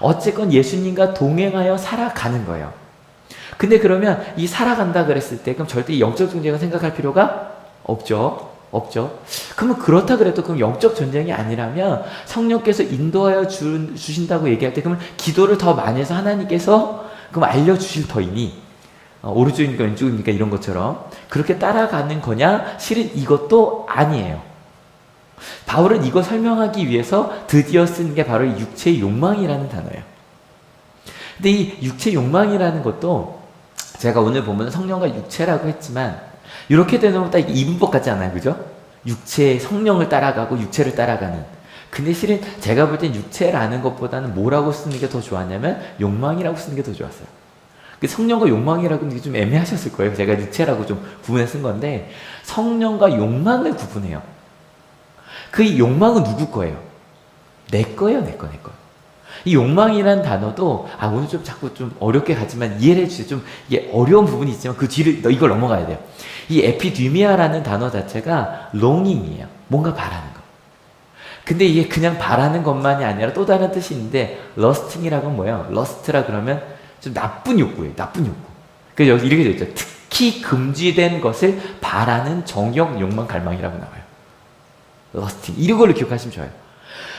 C: 어쨌건 예수님과 동행하여 살아가는 거예요. 근데 그러면 이 살아간다 그랬을 때 그럼 절대 영적 전쟁을 생각할 필요가 없죠. 그러면 그렇다 그래도 그럼 영적 전쟁이 아니라면 성령께서 인도하여 주신다고 얘기할 때 그러면 기도를 더 많이 해서 하나님께서 그럼 알려주실 터이니 오른쪽입니까 왼쪽입니까 이런 것처럼 그렇게 따라가는 거냐? 실은 이것도 아니에요. 바울은 이거 설명하기 위해서 드디어 쓴 게 바로 육체의 욕망이라는 단어예요. 근데 이 육체의 욕망이라는 것도 제가 오늘 보면 성령과 육체라고 했지만 이렇게 되면 딱 이분법 같지 않아요? 그죠? 육체의 성령을 따라가고 육체를 따라가는. 근데 실은 제가 볼 땐 육체라는 것보다는 뭐라고 쓰는 게 더 좋았냐면 욕망이라고 쓰는 게 더 좋았어요. 성령과 욕망이라고 하는 게 좀 애매하셨을 거예요. 제가 육체라고 좀 구분해 쓴 건데 성령과 욕망을 구분해요. 그 욕망은 누구 거예요? 내 거예요, 내 거. 이 욕망이라는 단어도 오늘 좀 자꾸 좀 어렵게 가지만 이해를 해주세요. 좀 이게 어려운 부분이 있지만 그 뒤를 이걸 넘어가야 돼요. 이 에피디미아라는 단어 자체가 longing이에요. 뭔가 바라는 거. 근데 이게 그냥 바라는 것만이 아니라 또 다른 뜻이 있는데 lusting이라고 뭐예요? lust라 그러면 좀 나쁜 욕구예요. 나쁜 욕구. 그래서 여기 이렇게 되어 있죠. 특히 금지된 것을 바라는 정욕, 욕망, 갈망이라고 나와요. lusting. 이런 걸로 기억하시면 좋아요.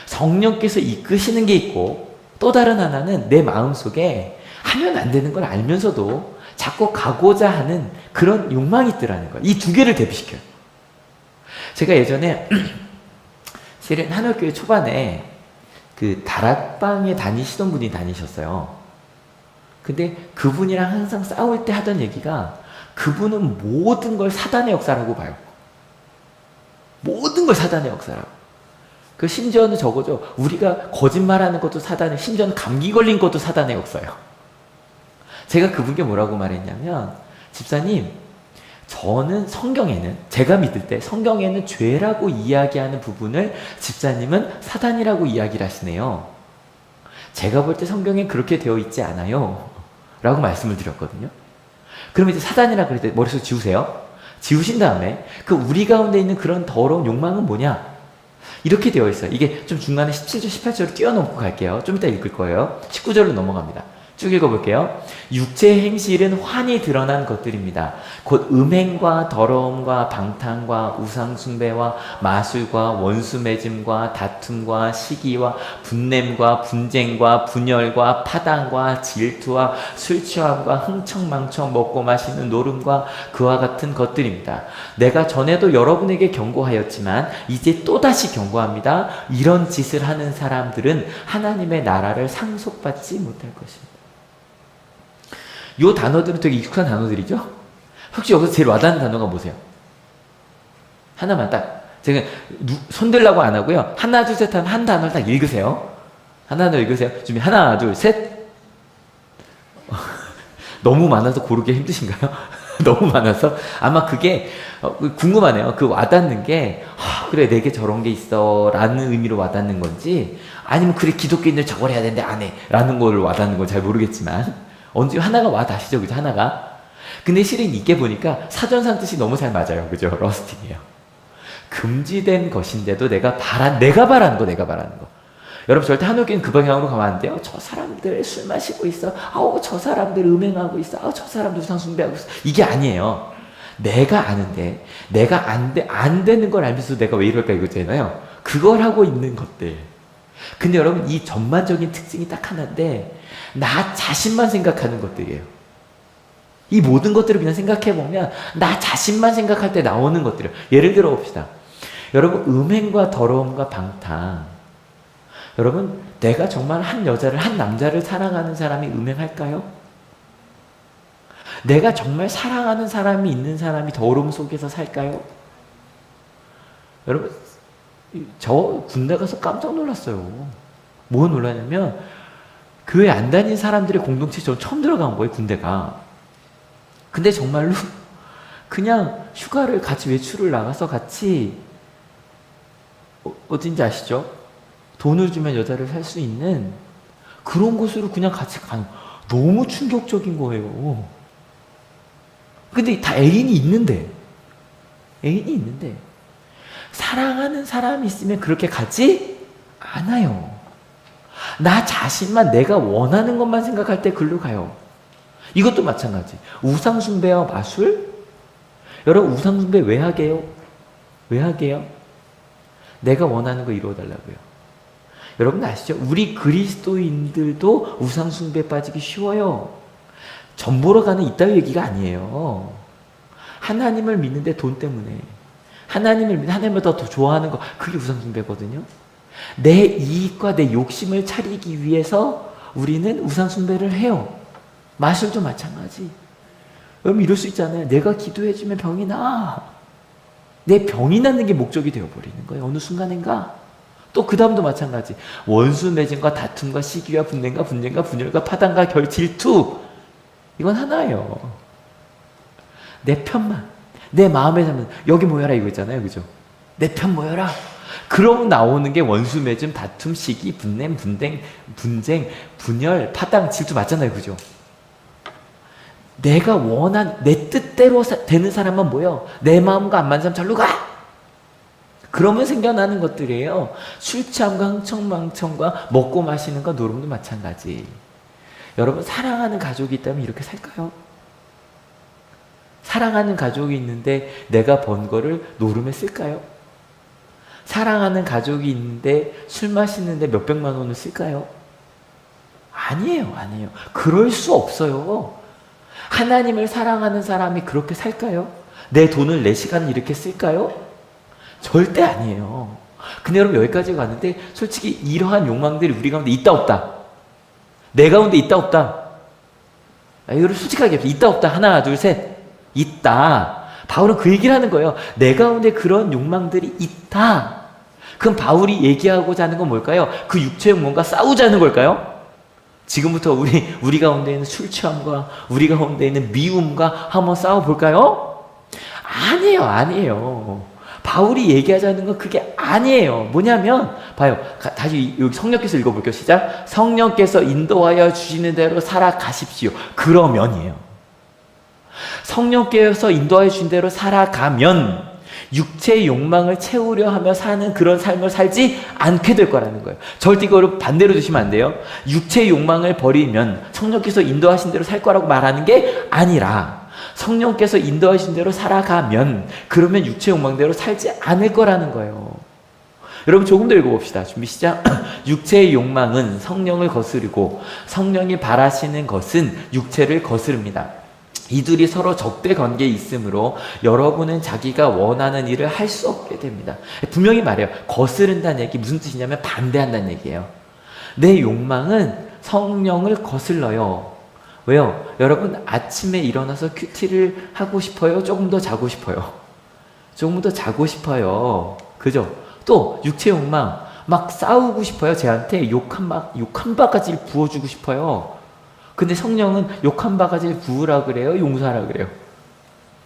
C: 성령께서 이끄시는 게 있고 또 다른 하나는 내 마음속에 하면 안 되는 걸 알면서도 자꾸 가고자 하는 그런 욕망이 있더라는 거예요. 이 두 개를 대비시켜요. 제가 예전에 실은 한옥교회 초반에 그 다락방에 다니시던 분이 다니셨어요. 근데 그분이랑 항상 싸울 때 하던 얘기가 그분은 모든 걸 사단의 역사라고 봐요. 모든 걸 사단의 역사라고. 그 심지어는 저거죠. 우리가 거짓말하는 것도 사단의, 심지어는 감기 걸린 것도 사단의 역사예요. 제가 그분께 뭐라고 말했냐면, 집사님, 저는 성경에는, 제가 믿을 때 성경에는 죄라고 이야기하는 부분을 집사님은 사단이라고 이야기를 하시네요. 제가 볼 때 성경에 그렇게 되어 있지 않아요. 라고 말씀을 드렸거든요. 그러면 이제 사단이라 그럴 때 머릿속에 지우세요. 지우신 다음에 그 우리 가운데 있는 그런 더러운 욕망은 뭐냐? 이렇게 되어 있어요. 이게 좀 중간에 17절, 18절을 뛰어넘고 갈게요. 좀 이따 읽을 거예요. 19절로 넘어갑니다. 쭉 읽어볼게요. 육체의 행실은 환히 드러난 것들입니다. 곧 음행과 더러움과 방탕과 우상숭배와 마술과 원수맺음과 다툼과 시기와 분냄과 분쟁과 분열과 파당과 질투와 술취함과 흥청망청 먹고 마시는 노름과 그와 같은 것들입니다. 내가 전에도 여러분에게 경고하였지만 이제 또다시 경고합니다. 이런 짓을 하는 사람들은 하나님의 나라를 상속받지 못할 것입니다. 이 단어들은 되게 익숙한 단어들이죠? 혹시 여기서 제일 와닿는 단어가 뭐세요? 하나만 딱. 제가 손들라고 안 하고요. 하나, 둘, 셋 하면 한 단어를 딱 읽으세요. 하나, 둘 읽으세요. 준비. 하나, 둘, 셋. 너무 많아서 고르기 힘드신가요? 너무 많아서? 아마 그게 궁금하네요. 그 와닿는 게 그래 내게 저런 게 있어 라는 의미로 와닿는 건지 아니면 그래 기독교인들 저걸 해야 되는데 안 해 라는 걸 와닿는 건 잘 모르겠지만 언제 하나가 와닿으시죠? 그죠? 하나가. 근데 실은 이게 보니까 사전상 뜻이 너무 잘 맞아요. 그죠? 러스팅이에요. 금지된 것인데도 내가 바라는 거. 여러분 절대 한옥교는 그 방향으로 가면 안 돼요. 저 사람들 술 마시고 있어. 아우 저 사람들 음행하고 있어. 아우 저 사람들 우상 숭배하고 있어. 이게 아니에요. 내가 아는데 내가 안 되는 걸 알면서 내가 왜 이럴까 이거잖아요. 그걸 하고 있는 것들. 근데 여러분 이 전반적인 특징이 딱 하나인데 나 자신만 생각하는 것들이에요. 이 모든 것들을 그냥 생각해보면 나 자신만 생각할 때 나오는 것들이에요. 예를 들어 봅시다. 여러분 음행과 더러움과 방탕. 여러분 내가 정말 한 여자를 한 남자를 사랑하는 사람이 음행할까요? 내가 정말 사랑하는 사람이 있는 사람이 더러움 속에서 살까요? 여러분 저 군대 가서 깜짝 놀랐어요. 뭐 놀랐냐면 교회 안 다닌 사람들의 공동체 저 처음 들어간 거예요. 군대가. 근데 정말로 그냥 휴가를 같이 외출을 나가서 같이 어딘지 아시죠? 돈을 주면 여자를 살 수 있는 그런 곳으로 그냥 같이 가는 너무 충격적인 거예요. 근데 다 애인이 있는데 사랑하는 사람이 있으면 그렇게 가지 않아요. 나 자신만 내가 원하는 것만 생각할 때 글로 가요. 이것도 마찬가지. 우상숭배와 마술? 여러분 우상숭배 왜 하게요? 내가 원하는 거 이루어달라고요. 여러분 아시죠? 우리 그리스도인들도 우상숭배에 빠지기 쉬워요. 전 보러 가는 이따위 얘기가 아니에요. 하나님을 믿는데 돈 때문에 하나님을 더 좋아하는 거 그게 우상숭배거든요. 내 이익과 내 욕심을 차리기 위해서 우리는 우상숭배를 해요. 마술도 마찬가지. 여러분 이럴 수 있잖아요. 내가 기도해주면 병이 나. 내 병이 낫는 게 목적이 되어버리는 거예요. 어느 순간인가. 또 그 다음도 마찬가지. 원수 맺음과 다툼과 시기와 분냄과 분쟁과 분열과 파당과 질투. 이건 하나예요. 내 편만. 내 마음에 담는 여기 모여라 이거 있잖아요. 그죠? 내 편 모여라. 그러고 나오는 게 원수 맺음, 다툼, 시기, 분냄, 분쟁, 분열, 파당, 질투 맞잖아요. 그죠? 내가 원한 내 뜻대로 되는 사람만 모여. 내 마음과 안 맞는 사람 절로 가. 그러면 생겨나는 것들이에요. 술 취함과 흥청망청과 먹고 마시는 거 노름도 마찬가지. 여러분 사랑하는 가족이 있다면 이렇게 살까요? 사랑하는 가족이 있는데 내가 번 거를 노름에 쓸까요? 사랑하는 가족이 있는데 술 마시는데 몇백만 원을 쓸까요? 아니에요. 그럴 수 없어요. 하나님을 사랑하는 사람이 그렇게 살까요? 내 돈을 내 시간을 이렇게 쓸까요? 절대 아니에요. 근데 여러분 여기까지 갔는데 솔직히 이러한 욕망들이 우리 가운데 있다 없다? 내 가운데 있다 없다? 이거를 솔직하게 있다 없다? 하나 둘 셋. 있다. 바울은 그 얘기를 하는 거예요. 내 가운데 그런 욕망들이 있다. 그럼 바울이 얘기하고자 하는 건 뭘까요? 그 육체의 뭔가 싸우자는 걸까요? 지금부터 우리 가운데 있는 술 취함과 우리 가운데 있는 미움과 한번 싸워볼까요? 아니에요. 바울이 얘기하자는 건 그게 아니에요. 뭐냐면 봐요. 다시 여기 성령께서 읽어볼게요. 시작. 성령께서 인도하여 주시는 대로 살아가십시오. 그러면이에요. 성령께서 인도하여 주신 대로 살아가면 육체의 욕망을 채우려 하며 사는 그런 삶을 살지 않게 될 거라는 거예요. 절대 이거를 반대로 두시면 안 돼요. 육체의 욕망을 버리면 성령께서 인도하신 대로 살 거라고 말하는 게 아니라 성령께서 인도하신 대로 살아가면 그러면 육체의 욕망대로 살지 않을 거라는 거예요. 여러분 조금 더 읽어봅시다. 준비 시작. 육체의 욕망은 성령을 거스르고 성령이 바라시는 것은 육체를 거스릅니다. 이들이 서로 적대 관계에 있으므로 여러분은 자기가 원하는 일을 할 수 없게 됩니다. 분명히 말해요. 거스른다는 얘기 무슨 뜻이냐면 반대한다는 얘기예요. 내 욕망은 성령을 거슬러요. 왜요? 여러분 아침에 일어나서 큐티를 하고 싶어요? 조금 더 자고 싶어요? 조금 더 자고 싶어요. 그죠? 또 육체 욕망 막 싸우고 싶어요. 쟤한테 욕 한 바가지를 부어주고 싶어요. 근데 성령은 욕 한 바가지를 부으라 그래요? 용서하라 그래요?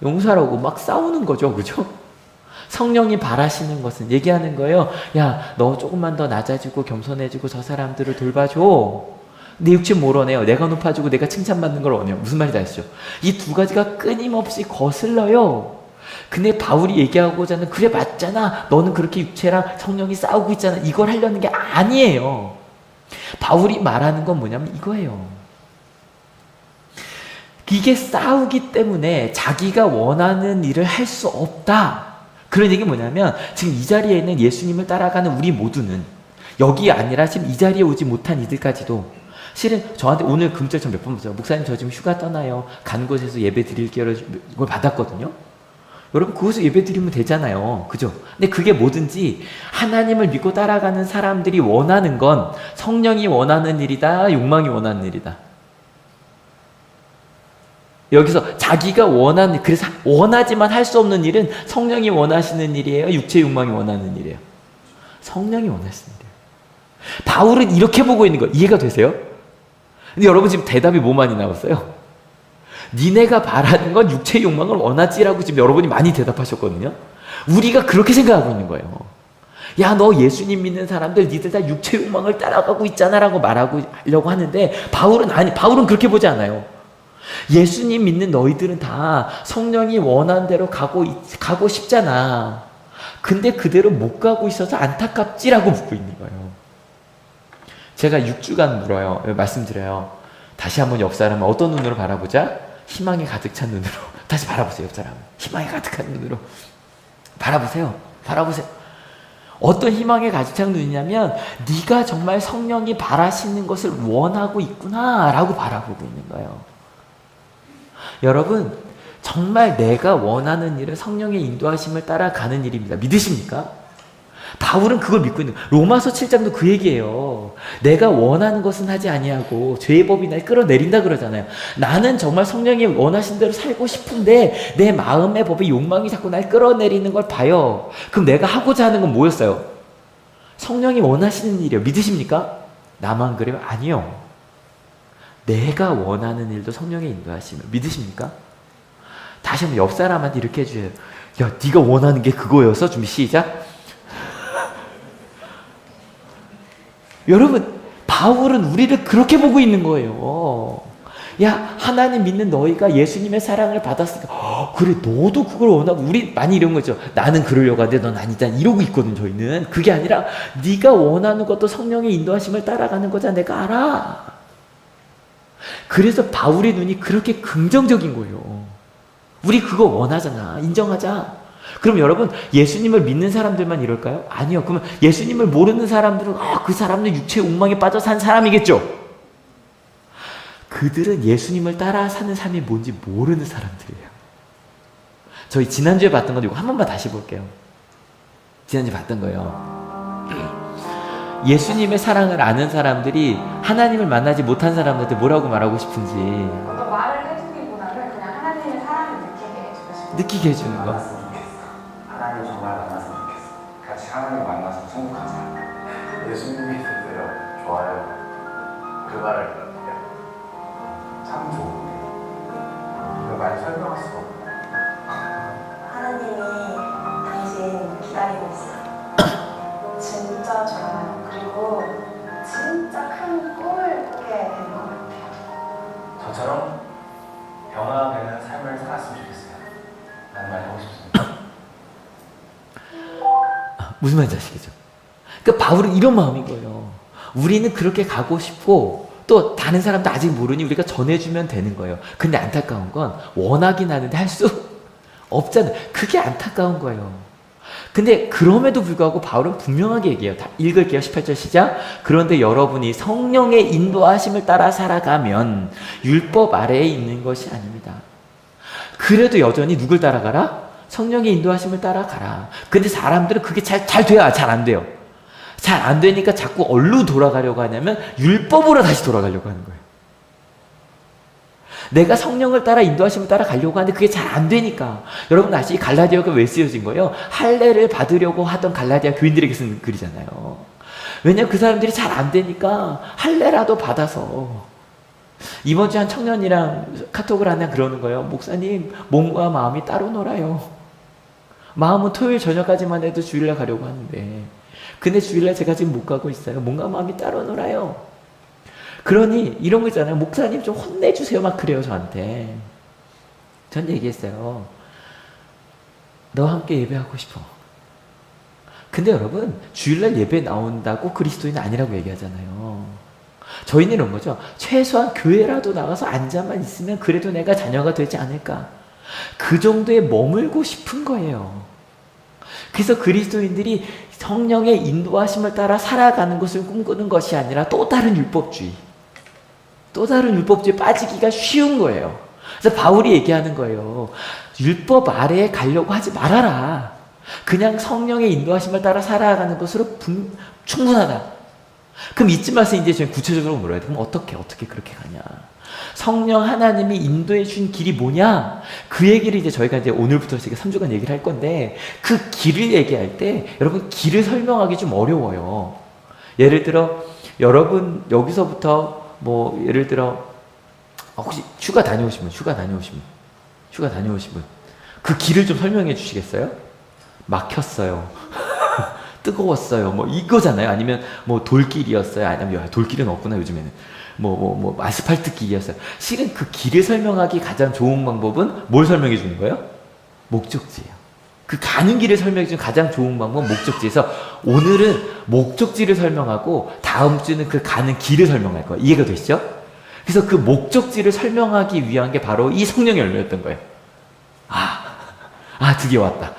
C: 용서하라고 막 싸우는 거죠. 그죠? 성령이 바라시는 것은 얘기하는 거예요. 야, 너 조금만 더 낮아지고 겸손해지고 저 사람들을 돌봐줘. 내 육체 뭘 원해요? 내가 높아지고 내가 칭찬받는 걸 원해요. 무슨 말인지 아시죠? 이 두 가지가 끊임없이 거슬러요. 근데 바울이 얘기하고자 하는 그래 맞잖아. 너는 그렇게 육체랑 성령이 싸우고 있잖아. 이걸 하려는 게 아니에요. 바울이 말하는 건 뭐냐면 이거예요. 이게 싸우기 때문에 자기가 원하는 일을 할 수 없다. 그런 얘기 뭐냐면 지금 이 자리에 있는 예수님을 따라가는 우리 모두는 여기 아니라 지금 이 자리에 오지 못한 이들까지도 실은 저한테 오늘 금절 몇 번 보세요. 목사님 저 지금 휴가 떠나요. 간 곳에서 예배 드릴게요. 이걸 받았거든요. 여러분 그곳에서 예배 드리면 되잖아요. 그죠? 근데 그게 뭐든지 하나님을 믿고 따라가는 사람들이 원하는 건 성령이 원하는 일이다. 욕망이 원하는 일이다. 여기서 자기가 원하는, 그래서 원하지만 할 수 없는 일은 성령이 원하시는 일이에요? 육체 욕망이 원하는 일이에요? 성령이 원하시는 일이에요. 바울은 이렇게 보고 있는 거 이해가 되세요? 근데 여러분 지금 대답이 뭐 많이 나왔어요? 니네가 바라는 건 육체 욕망을 원하지라고 지금 여러분이 많이 대답하셨거든요. 우리가 그렇게 생각하고 있는 거예요. 야, 너 예수님 믿는 사람들 니들 다 육체 욕망을 따라가고 있잖아 라고 말하려고 하는데 바울은 그렇게 보지 않아요. 예수님 믿는 너희들은 다 성령이 원하는 대로 가고 싶잖아. 근데 그대로 못 가고 있어서 안타깝지라고 묻고 있는 거예요. 제가 6주간 물어요. 말씀드려요. 다시 한번 옆 사람을 어떤 눈으로 바라보자? 희망이 가득 찬 눈으로. 다시 바라보세요. 옆 사람. 희망이 가득한 눈으로. 바라보세요. 어떤 희망이 가득 찬 눈이냐면 네가 정말 성령이 바라시는 것을 원하고 있구나 라고 바라보고 있는 거예요. 여러분 정말 내가 원하는 일은 성령의 인도하심을 따라가는 일입니다. 믿으십니까? 바울은 그걸 믿고 있는 거예요. 로마서 7장도 그 얘기예요. 내가 원하는 것은 하지 아니하고 죄의 법이 날 끌어내린다 그러잖아요. 나는 정말 성령이 원하신 대로 살고 싶은데 내 마음의 법의 욕망이 자꾸 날 끌어내리는 걸 봐요. 그럼 내가 하고자 하는 건 뭐였어요? 성령이 원하시는 일이에요. 믿으십니까? 나만 그래요? 아니요. 내가 원하는 일도 성령의 인도하심을 믿으십니까? 다시 한번 옆 사람한테 이렇게 해줘요. 야, 네가 원하는 게 그거였어? 준비 시작. 여러분 바울은 우리를 그렇게 보고 있는 거예요. 야, 하나님 믿는 너희가 예수님의 사랑을 받았으니까 그래 너도 그걸 원하고 우리 많이 이런 거죠. 나는 그러려고 하는데 넌 아니다 이러고 있거든. 저희는 그게 아니라 네가 원하는 것도 성령의 인도하심을 따라가는 거잖아. 내가 알아. 그래서 바울의 눈이 그렇게 긍정적인 거예요. 우리 그거 원하잖아. 인정하자. 그럼 여러분 예수님을 믿는 사람들만 이럴까요? 아니요. 그러면 예수님을 모르는 사람들은 그 사람은 육체의 욕망에 빠져 산 사람이겠죠. 그들은 예수님을 따라 사는 삶이 뭔지 모르는 사람들이에요. 저희 지난주에 봤던 건데 이거 한 번만 다시 볼게요. 지난주에 봤던 거예요. 예수님의 사랑을 아는 사람들이 하나님을 만나지 못한 사람들한테 뭐라고 말하고 싶은지
D: 어떤 말을 해주기보다는 그냥 하나님의 사랑을
C: 느끼게 해주는 거.
E: 하나님 정말 만났으면 좋겠어. 같이 하나님 만나서 천국하자. 예수님이 있을 때요. 좋아요. 그 말을 들었는데요. 참 좋은데. 이거 많이 설명할 수가 없네.
D: 하나님이 당신 기다리고 있어요. 진짜 좋아요. 그리고 진짜 큰 꿈을 꾸게 되는 것 같아요.
E: 저처럼 변화되는 삶을 살았으면 좋겠어요. 라는 말 하고 싶습니다.
C: 무슨 말인지 아시겠죠? 그러니까 바울은 이런 마음인 거예요. 우리는 그렇게 가고 싶고 또 다른 사람도 아직 모르니 우리가 전해주면 되는 거예요. 근데 안타까운 건 원하긴 하는데 할 수 없잖아요. 그게 안타까운 거예요. 근데 그럼에도 불구하고 바울은 분명하게 얘기해요. 다 읽을게요. 18절 시작. 그런데 여러분이 성령의 인도하심을 따라 살아가면 율법 아래에 있는 것이 아닙니다. 그래도 여전히 누굴 따라가라? 성령의 인도하심을 따라가라. 근데 사람들은 그게 잘 돼야 잘 안 돼요. 잘 안 되니까 자꾸 어디로 돌아가려고 하냐면 율법으로 다시 돌아가려고 하는 거예요. 내가 성령을 따라 인도하심을 따라 가려고 하는데 그게 잘 안 되니까. 여러분 아시죠? 갈라디아가 왜 쓰여진 거예요? 할례를 받으려고 하던 갈라디아 교인들에게 쓴 글이잖아요. 왜냐면 그 사람들이 잘 안 되니까 할례라도 받아서. 이번 주에 한 청년이랑 카톡을 하나 그러는 거예요. 목사님, 몸과 마음이 따로 놀아요. 마음은 토요일 저녁까지만 해도 주일날 가려고 하는데 근데 주일날 제가 지금 못 가고 있어요. 몸과 마음이 따로 놀아요. 그러니 이런 거 있잖아요. 목사님 좀 혼내주세요. 막 그래요 저한테. 전 얘기했어요. 너와 함께 예배하고 싶어. 근데 여러분 주일날 예배 나온다고 그리스도인은 아니라고 얘기하잖아요. 저희는 이런 거죠. 최소한 교회라도 나가서 앉아만 있으면 그래도 내가 자녀가 되지 않을까. 그 정도에 머물고 싶은 거예요. 그래서 그리스도인들이 성령의 인도하심을 따라 살아가는 것을 꿈꾸는 것이 아니라 또 다른 율법주의에 빠지기가 쉬운 거예요. 그래서 바울이 얘기하는 거예요. 율법 아래에 가려고 하지 말아라. 그냥 성령의 인도하심을 따라 살아가는 것으로 충분하다. 그럼 이쯤 와서 이제 저희 구체적으로 물어야 돼. 그럼 어떻게 그렇게 가냐? 성령 하나님이 인도해 준 길이 뭐냐? 그 얘기를 이제 저희가 이제 오늘부터 제가 3주간 얘기를 할 건데 그 길을 얘기할 때 여러분 길을 설명하기 좀 어려워요. 예를 들어 여러분 여기서부터 뭐 예를 들어 혹시 휴가 다녀오신 분 그 길을 좀 설명해 주시겠어요? 막혔어요. 뜨거웠어요. 뭐 이거잖아요. 아니면 뭐 돌길이었어요. 아니면 돌길은 없구나 요즘에는. 뭐 아스팔트 길이었어요. 실은 그 길을 설명하기 가장 좋은 방법은 뭘 설명해 주는 거예요? 목적지예요. 그 가는 길을 설명해 주는 가장 좋은 방법은 목적지에서 오늘은 목적지를 설명하고 다음 주는 그 가는 길을 설명할 거예요. 이해가 되시죠? 그래서 그 목적지를 설명하기 위한 게 바로 이 성령의 열매였던 거예요. 드디어 왔다.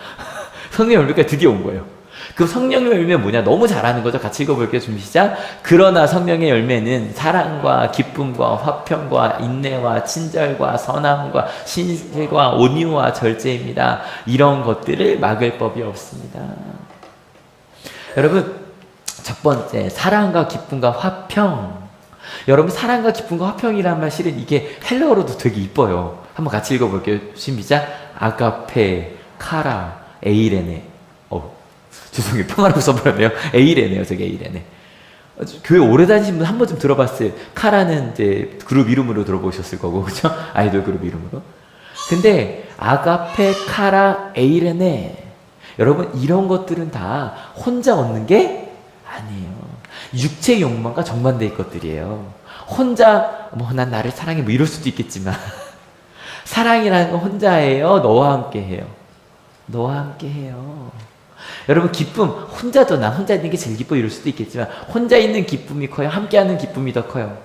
C: 성령의 열매가 드디어 온 거예요. 그 성령의 열매는 뭐냐? 너무 잘하는 거죠. 같이 읽어볼게요. 준비 시작. 그러나 성령의 열매는 사랑과 기쁨과 화평과 인내와 친절과 선함과 신실과 온유와 절제입니다. 이런 것들을 막을 법이 없습니다. 여러분 첫 번째 사랑과 기쁨과 화평. 여러분 사랑과 기쁨과 화평이라는 말 실은 이게 헬라어로도 되게 이뻐요. 한번 같이 읽어볼게요. 시작. 아가페, 카라, 에이레네. 죄송해요. 평화라고 써버렸네요. 에이레네요. 저게 에이레네. 교회 오래 다니신 분 한 번쯤 들어봤어요. 카라는 이제 그룹 이름으로 들어보셨을 거고, 그죠? 아이돌 그룹 이름으로. 근데 아가페, 카라, 에이레네. 여러분 이런 것들은 다 혼자 얻는 게 아니에요. 육체 욕망과 정반대의 것들이에요. 혼자 난 나를 사랑해 뭐 이럴 수도 있겠지만 사랑이라는 건 혼자예요. 너와 함께해요. 너와 함께해요. 여러분 기쁨 혼자도 난 혼자 있는 게 제일 기뻐 이럴 수도 있겠지만 혼자 있는 기쁨이 커요? 함께하는 기쁨이 더 커요?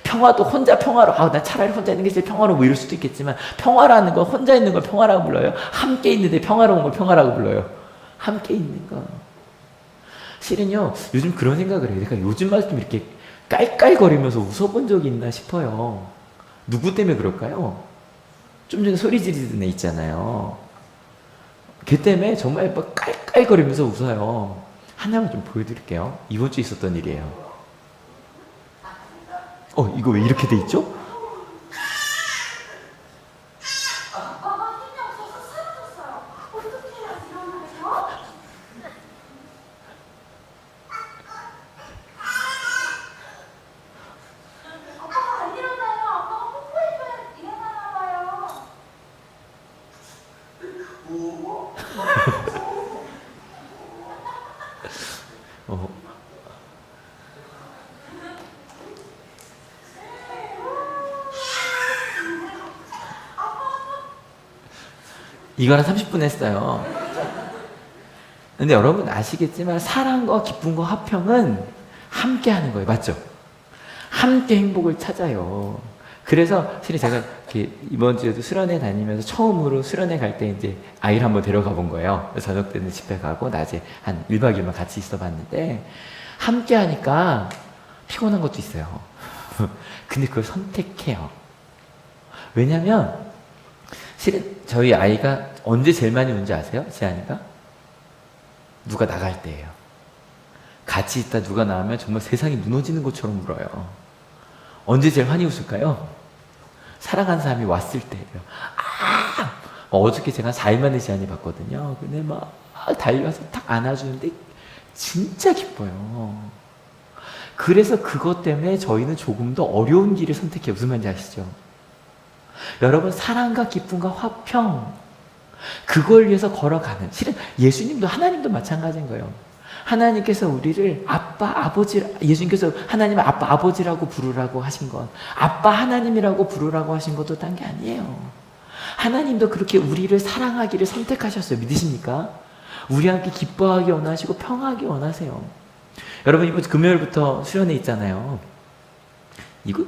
C: 평화도 혼자 평화로 난 차라리 혼자 있는 게 제일 평화로 뭐 이럴 수도 있겠지만 평화라는 건 혼자 있는 걸 평화라고 불러요? 함께 있는데 평화로운 걸 평화라고 불러요? 함께 있는 거. 실은요 요즘 그런 생각을 해요. 그러니까 요즘 말씀 이렇게 깔깔거리면서 웃어본 적이 있나 싶어요. 누구 때문에 그럴까요? 좀 전에 소리 지르는 애 있잖아요. 걔 때문에 정말 막 깔깔거리면서 웃어요. 하나만 좀 보여드릴게요. 이번 주에 있었던 일이에요. 이거 왜 이렇게 돼 있죠?
D: 힘이 없어서 쓰러졌어요. 어떻게 해야 일어나요? 아빠가 안 일어나요. 아빠가 뽀뽀해줘야 일어나나 봐요.
C: 이거는 30분 했어요. 근데 여러분 아시겠지만 사랑과 기쁨과 화평은 함께 하는 거예요. 맞죠? 함께 행복을 찾아요. 그래서 사실 제가 이렇게 이번 주에도 수련회 다니면서 처음으로 수련회 갈 때 이제 아이를 한번 데려가 본 거예요. 저녁 때는 집에 가고 낮에 한 1박 2일만 같이 있어 봤는데 함께 하니까 피곤한 것도 있어요. 근데 그걸 선택해요. 왜냐면 실은 저희 아이가 언제 제일 많이 우는지 아세요? 재한이가? 누가 나갈 때예요. 같이 있다 누가 나오면 정말 세상이 무너지는 것처럼 울어요. 언제 제일 많이 웃을까요? 사랑하는 사람이 왔을 때예요. 어저께 제가 4일 만에 재한이 봤거든요. 근데 막 달려와서 딱 안아주는데 진짜 기뻐요. 그래서 그것 때문에 저희는 조금 더 어려운 길을 선택해요. 무슨 말인지 아시죠? 여러분 사랑과 기쁨과 화평 그걸 위해서 걸어가는 실은 예수님도 하나님도 마찬가지인 거예요. 하나님께서 우리를 아빠 아버지 예수님께서 하나님을 아빠 아버지라고 부르라고 하신 것 아빠 하나님이라고 부르라고 하신 것도 딴 게 아니에요. 하나님도 그렇게 우리를 사랑하기를 선택하셨어요. 믿으십니까? 우리한테 기뻐하기 원하시고 평하기 원하세요. 여러분 이번 금요일부터 수련회 있잖아요. 이거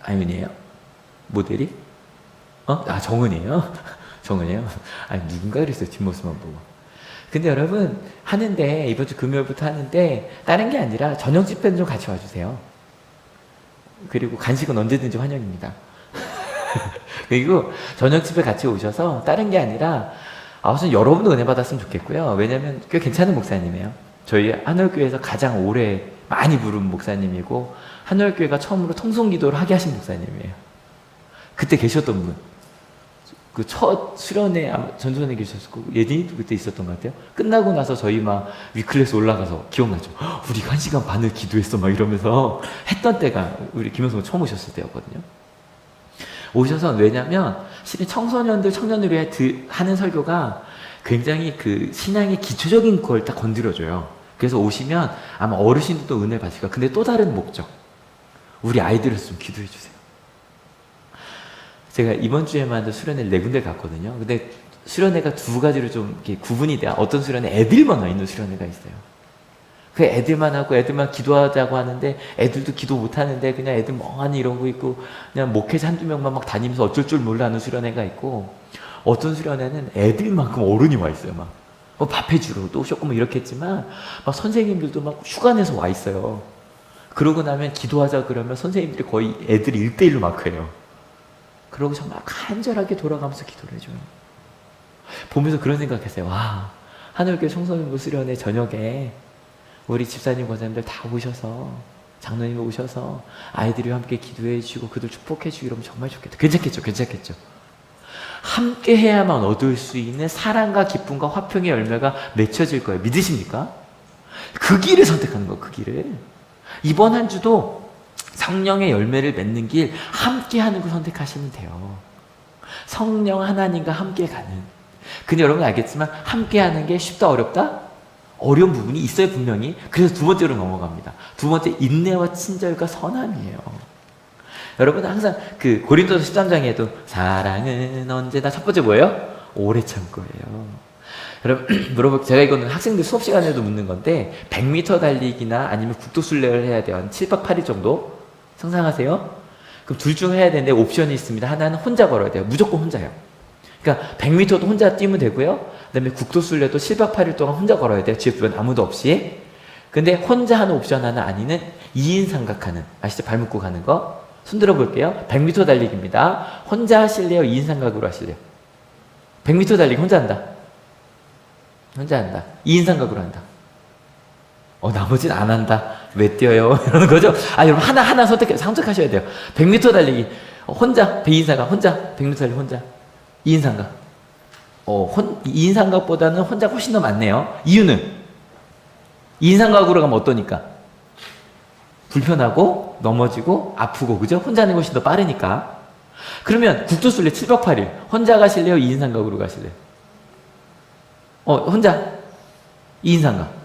C: 아윤이에요? 모델이? 정은이에요? 정은이에요? 아니 누군가 그랬어요. 뒷모습만 보고. 근데 여러분 하는데 이번 주 금요일부터 하는데 다른 게 아니라 저녁 집회는 좀 같이 와주세요. 그리고 간식은 언제든지 환영입니다. 그리고 저녁 집회 같이 오셔서 다른 게 아니라 우선 여러분도 은혜 받았으면 좋겠고요. 왜냐면 꽤 괜찮은 목사님이에요. 저희 한월교회에서 가장 오래 많이 부른 목사님이고 한월교회가 처음으로 통성기도를 하게 하신 목사님이에요. 그때 계셨던 분. 그 첫 수련회 전전에 계셨고 예진이도 그때 있었던 것 같아요. 끝나고 나서 저희 막 위클래스 올라가서 기억나죠? 우리가 1시간 반을 기도했어 막 이러면서 했던 때가 우리 김영성 처음 오셨을 때였거든요. 오셔서 왜냐면 실은 청소년들 청년을 위해 하는 설교가 굉장히 그 신앙의 기초적인 걸 딱 건드려줘요. 그래서 오시면 아마 어르신들도 은혜 받으실 거예요. 근데 또 다른 목적 우리 아이들을 좀 기도해 주세요. 제가 이번 주에만 수련회를 4군데 갔거든요. 근데 수련회가 두 가지로 좀 이렇게 구분이 돼요. 어떤 수련회 애들만 와 있는 수련회가 있어요. 그 애들만 하고 애들만 기도하자고 하는데 애들도 기도 못 하는데 그냥 애들 멍하니 이러고 있고 그냥 목회자 한두 명만 막 다니면서 어쩔 줄 몰라 하는 수련회가 있고 어떤 수련회는 애들만큼 어른이 와 있어요. 막 밥 해주러 또 오셨고 뭐 이렇게 했지만 막 선생님들도 막 휴가 내서 와 있어요. 그러고 나면 기도하자 그러면 선생님들이 거의 애들이 1대1로 마크해요. 그러고서 막 간절하게 돌아가면서 기도를 해줘요. 보면서 그런 생각했어요. 와, 하늘교회 청소년부 수련회 저녁에 우리 집사님 권사님들 다 오셔서 장로님이 오셔서 아이들이 함께 기도해 주시고 그들 축복해 주고 이러면 정말 좋겠다. 괜찮겠죠? 괜찮겠죠? 함께 해야만 얻을 수 있는 사랑과 기쁨과 화평의 열매가 맺혀질 거예요. 믿으십니까? 그 길을 선택하는 거예요. 그 길을. 이번 한 주도 성령의 열매를 맺는 길 함께 하는 걸 선택하시면 돼요. 성령 하나님과 함께 가는. 근데 여러분 알겠지만 함께 하는 게 쉽다 어렵다? 어려운 부분이 있어요 분명히. 그래서 두 번째로 넘어갑니다. 두 번째 인내와 친절과 선함이에요. 여러분 항상 그 고린도서 13장에도 사랑은 언제나 첫 번째 뭐예요? 오래 참고예요. 여러분 제가 이거는 학생들 수업 시간에도 묻는 건데 100m 달리기나 아니면 국도순례를 해야 돼요. 한 7박 8일 정도 상상하세요? 그럼 둘 중 해야 되는데 옵션이 있습니다. 하나는 혼자 걸어야 돼요. 무조건 혼자요. 그러니까 100m도 혼자 뛰면 되고요. 그 다음에 국도순례도 7박 8일 동안 혼자 걸어야 돼요. 주변 아무도 없이. 근데 혼자 하는 옵션 하나 아니는 2인 삼각하는, 아시죠? 발 묶고 가는 거. 손 들어 볼게요. 100m 달리기입니다. 혼자 하실래요? 2인 삼각으로 하실래요? 100m 달리기 혼자 한다. 혼자 한다. 2인 삼각으로 한다. 나머지는 안 한다. 왜 뛰어요? 이러는 거죠. 여러분 하나 선택하셔야 돼요. 100m 달리기 혼자 2인 삼각 혼자 100m 달리기 혼자 2인 삼각. 2인 삼각보다는 혼자가 훨씬 더 많네요. 이유는 2인 삼각으로 가면 어떠니까? 불편하고 넘어지고 아프고 그죠? 혼자 하는 것이 더 빠르니까. 그러면 국도순례 7박 8일 혼자 가실래요? 2인 삼각으로 가실래요? 혼자 2인 삼각.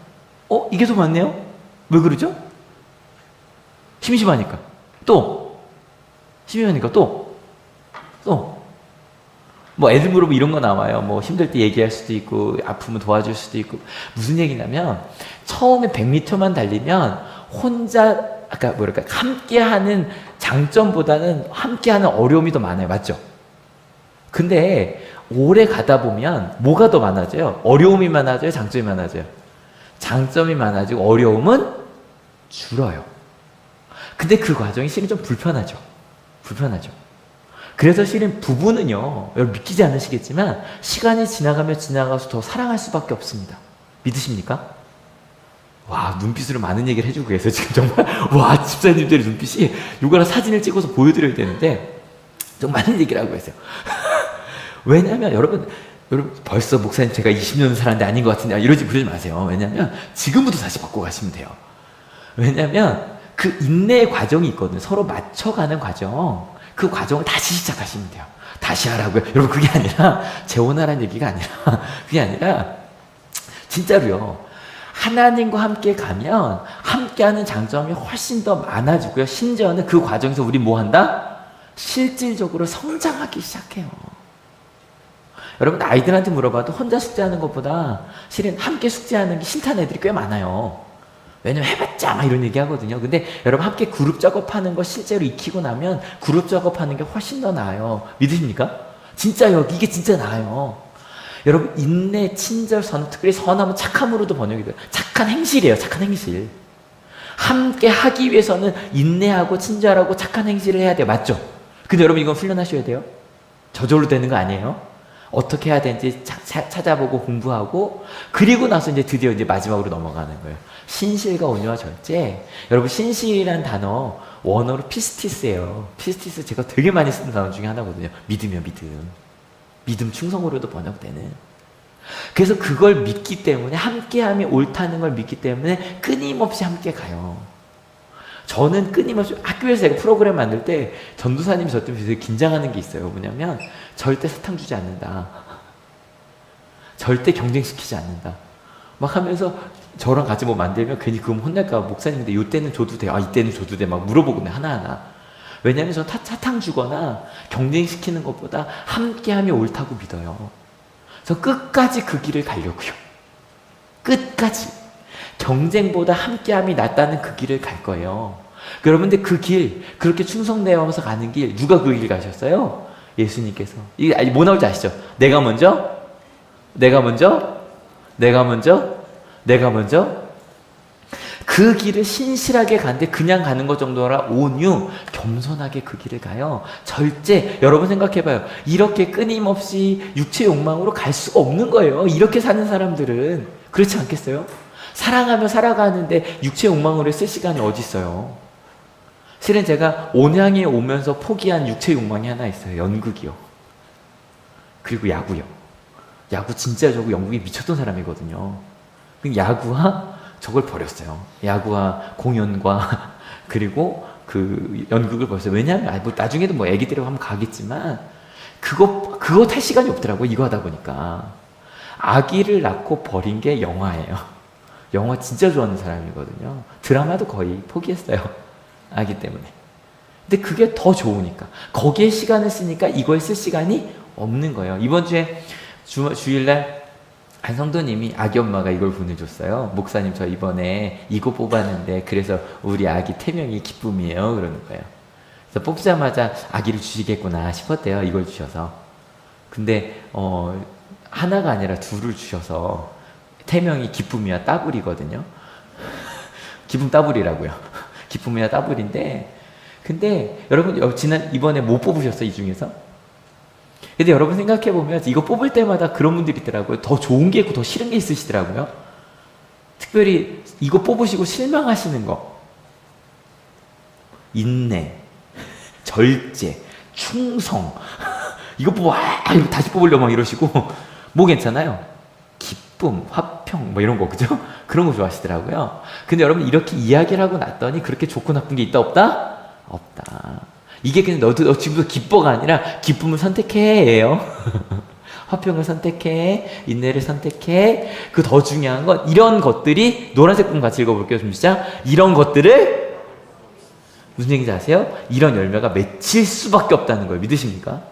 C: 이게 더 많네요? 왜 그러죠? 심심하니까. 또 심심하니까 또 뭐 애들 물어보면 이런 거 나와요. 뭐 힘들 때 얘기할 수도 있고 아프면 도와줄 수도 있고. 무슨 얘기냐면 처음에 100m만 달리면 혼자 아까 뭐랄까 함께하는 장점보다는 함께하는 어려움이 더 많아요. 맞죠? 근데 오래 가다 보면 뭐가 더 많아져요? 어려움이 많아져요? 장점이 많아져요? 장점이 많아지고 어려움은 줄어요. 근데 그 과정이 실은 좀 불편하죠. 그래서 실은 부부는요, 여러분 믿기지 않으시겠지만 시간이 지나가면 지나가서 더 사랑할 수밖에 없습니다. 믿으십니까? 와, 눈빛으로 많은 얘기를 해주고 계세요. 지금 정말 와, 집사님들의 눈빛이 이거랑 사진을 찍어서 보여드려야 되는데 좀 많은 얘기를 하고 계세요. 왜냐하면 여러분 벌써 목사님 제가 20년 살았는데 아닌 것 같은데 이러지 그러지 마세요. 왜냐하면 지금부터 다시 바꿔 가시면 돼요. 왜냐하면 그 인내의 과정이 있거든요. 서로 맞춰가는 과정. 그 과정을 다시 시작하시면 돼요. 다시 하라고요. 여러분 그게 아니라 재혼하라는 얘기가 아니라 그게 아니라 진짜로요. 하나님과 함께 가면 함께하는 장점이 훨씬 더 많아지고요. 심지어는 그 과정에서 우리 뭐 한다? 실질적으로 성장하기 시작해요. 여러분 아이들한테 물어봐도 혼자 숙제하는 것보다 실은 함께 숙제하는 게 싫다는 애들이 꽤 많아요. 왜냐면 해봤자 막 이런 얘기 하거든요. 근데 여러분 함께 그룹 작업하는 거 실제로 익히고 나면 그룹 작업하는 게 훨씬 더 나아요. 믿으십니까? 진짜요. 이게 진짜 나아요. 여러분 인내, 친절, 특별히 선함은 착함으로도 번역이 돼요. 착한 행실이에요. 착한 행실. 함께 하기 위해서는 인내하고 친절하고 착한 행실을 해야 돼요. 맞죠? 근데 여러분 이건 훈련하셔야 돼요. 저절로 되는 거 아니에요. 어떻게 해야 되는지 찾아보고 공부하고 그리고 나서 이제 드디어 이제 마지막으로 넘어가는 거예요. 신실과 온유와 절제. 여러분 신실이란 단어 원어로 피스티스예요. 피스티스 제가 되게 많이 쓰는 단어 중에 하나거든요. 믿음이요, 믿음. 믿음 충성으로도 번역되는. 그래서 그걸 믿기 때문에 함께함이 옳다는 걸 믿기 때문에 끊임없이 함께 가요. 저는 끊임없이 학교에서 제가 프로그램 만들 때 전도사님이 저 때문에 되게 긴장하는 게 있어요. 뭐냐면 절대 사탕 주지 않는다. 절대 경쟁시키지 않는다. 막 하면서 저랑 같이 뭐 만들면 괜히 그럼 혼날까 봐 목사님 근데 이때는 줘도 돼. 아 이때는 줘도 돼. 막 물어보거든요. 하나하나. 왜냐면 저는 사탕 주거나 경쟁시키는 것보다 함께함이 옳다고 믿어요. 그래서 끝까지 그 길을 가려고요. 끝까지. 경쟁보다 함께함이 낫다는 그 길을 갈 거예요. 여러분들 그 길, 그렇게 충성되어서 가는 길, 누가 그 길 가셨어요? 예수님께서. 이게 뭐 나올지 아시죠? 내가 먼저? 그 길을 신실하게 가는데 그냥 가는 것 정도라 온유, 겸손하게 그 길을 가요. 절제. 여러분 생각해봐요. 이렇게 끊임없이 육체 욕망으로 갈 수가 없는 거예요. 이렇게 사는 사람들은. 그렇지 않겠어요? 사랑하며 살아가는데 육체 욕망으로 쓸 시간이 어디 있어요? 실은 제가 온양에 오면서 포기한 육체 욕망이 하나 있어요. 연극이요. 그리고 야구요. 야구 진짜 저거 연극에 미쳤던 사람이거든요. 야구와 저걸 버렸어요. 야구와 공연과 그리고 그 연극을 버렸어요. 왜냐하면 뭐 나중에도 뭐 애기 데리고 한번 가겠지만 그거 탈 시간이 없더라고요. 이거 하다 보니까. 아기를 낳고 버린 게 영화예요. 영화 진짜 좋아하는 사람이거든요. 드라마도 거의 포기했어요. 아기 때문에. 근데 그게 더 좋으니까. 거기에 시간을 쓰니까 이거에 쓸 시간이 없는 거예요. 이번 주에 주일날 한 성도님이 아기 엄마가 이걸 보내줬어요. 목사님 저 이번에 이거 뽑았는데 그래서 우리 아기 태명이 기쁨이에요. 그러는 거예요. 그래서 뽑자마자 아기를 주시겠구나 싶었대요. 이걸 주셔서. 근데 하나가 아니라 둘을 주셔서 태명이 기쁨이야 따블이거든요. 기쁨 따블이라고요. 기쁨이야 따블인데 근데 여러분 이번에 못 뽑으셨어요? 이 중에서? 근데 여러분 생각해보면 이거 뽑을 때마다 그런 분들이 있더라고요. 더 좋은 게 있고 더 싫은 게 있으시더라고요. 특별히 이거 뽑으시고 실망하시는 거. 인내, 절제, 충성. 이거 뽑아 다시 뽑으려고 막 이러시고 뭐 괜찮아요? 기쁨, 화평 뭐 이런 거 그죠? 그런 거 좋아하시더라고요. 근데 여러분 이렇게 이야기를 하고 났더니 그렇게 좋고 나쁜 게 있다 없다? 없다. 이게 그냥 너 지금부터 기뻐가 아니라 기쁨을 선택해예요. 화평을 선택해, 인내를 선택해. 그 더 중요한 건 이런 것들이 노란색 분 같이 읽어볼게요. 좀 시작. 이런 것들을 무슨 얘기인지 아세요? 이런 열매가 맺힐 수밖에 없다는 걸 믿으십니까?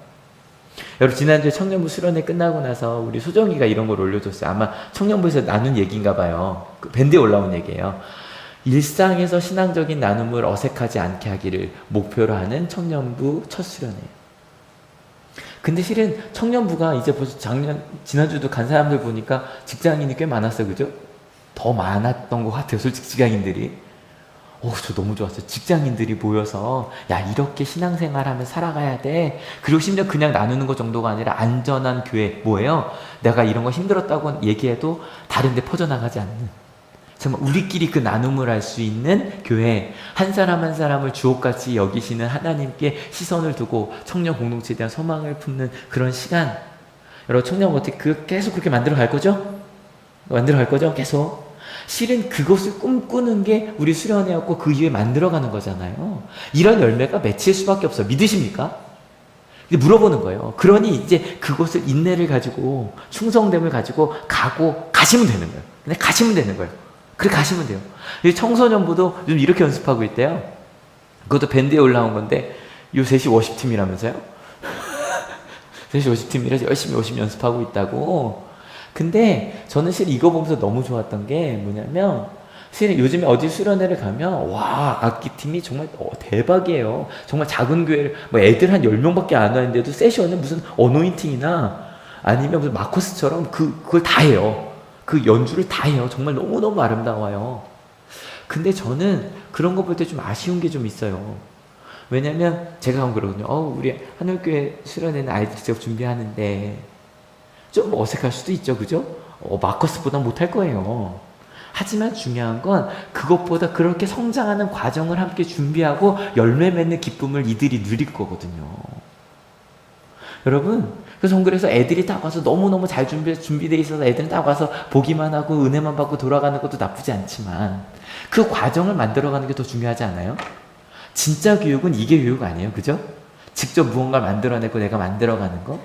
C: 여러분 지난주에 청년부 수련회 끝나고 나서 우리 소정이가 이런 걸 올려줬어요. 아마 청년부에서 나눈 얘기인가 봐요. 그 밴드에 올라온 얘기예요. 일상에서 신앙적인 나눔을 어색하지 않게 하기를 목표로 하는 청년부 첫 수련회예요. 근데 실은 청년부가 이제 벌써 지난주도 간 사람들 보니까 직장인이 꽤 많았어요. 그죠? 더 많았던 것 같아요. 솔직히 직장인들이. 저 너무 좋았어요. 직장인들이 모여서 야 이렇게 신앙생활하면 살아가야 돼. 그리고 심지어 그냥 나누는 것 정도가 아니라 안전한 교회. 뭐예요? 내가 이런 거 힘들었다고 얘기해도 다른 데 퍼져나가지 않는, 정말 우리끼리 그 나눔을 할 수 있는 교회. 한 사람 한 사람을 주옥같이 여기시는 하나님께 시선을 두고 청년 공동체에 대한 소망을 품는 그런 시간. 여러분 청년 어떻게 계속 그렇게 만들어 갈 거죠? 만들어 갈 거죠? 계속. 실은 그것을 꿈꾸는 게 우리 수련회였고 그 이후에 만들어가는 거잖아요. 이런 열매가 맺힐 수밖에 없어요. 믿으십니까? 근데 물어보는 거예요. 그러니 이제 그것을 인내를 가지고 충성됨을 가지고 가시면 되는 거예요. 그냥 가시면 되는 거예요. 그래 가시면 돼요. 청소년부도 요즘 이렇게 연습하고 있대요. 그것도 밴드에 올라온 건데 요 3시 워십팀이라면서요? 3시 워십팀이라 열심히 연습하고 있다고. 근데 저는 실은 이거 보면서 너무 좋았던 게 뭐냐면, 실은 요즘에 어디 수련회를 가면 와 악기팀이 정말 대박이에요. 정말 작은 교회를 뭐 애들 한 10명밖에 안 와있는데도 세션은 무슨 어노인팅이나 아니면 무슨 마커스처럼 그걸 다 해요. 그 연주를 다 해요. 정말 너무너무 아름다워요. 근데 저는 그런 거 볼 때 좀 아쉬운 게 좀 있어요. 왜냐면 제가 하면 그러거든요. 우리 하늘교회 수련회는 아이들 직접 준비하는데 좀 어색할 수도 있죠. 그죠? 마커스보다 못할 거예요. 하지만 중요한 건 그것보다 그렇게 성장하는 과정을 함께 준비하고 열매 맺는 기쁨을 이들이 누릴 거거든요. 여러분, 그래서 애들이 딱 와서 너무너무 잘 준비되어 있어서 애들은 딱 와서 보기만 하고 은혜만 받고 돌아가는 것도 나쁘지 않지만 그 과정을 만들어가는 게 더 중요하지 않아요? 진짜 교육은 이게 교육 아니에요. 그죠? 직접 무언가를 만들어내고 내가 만들어가는 거.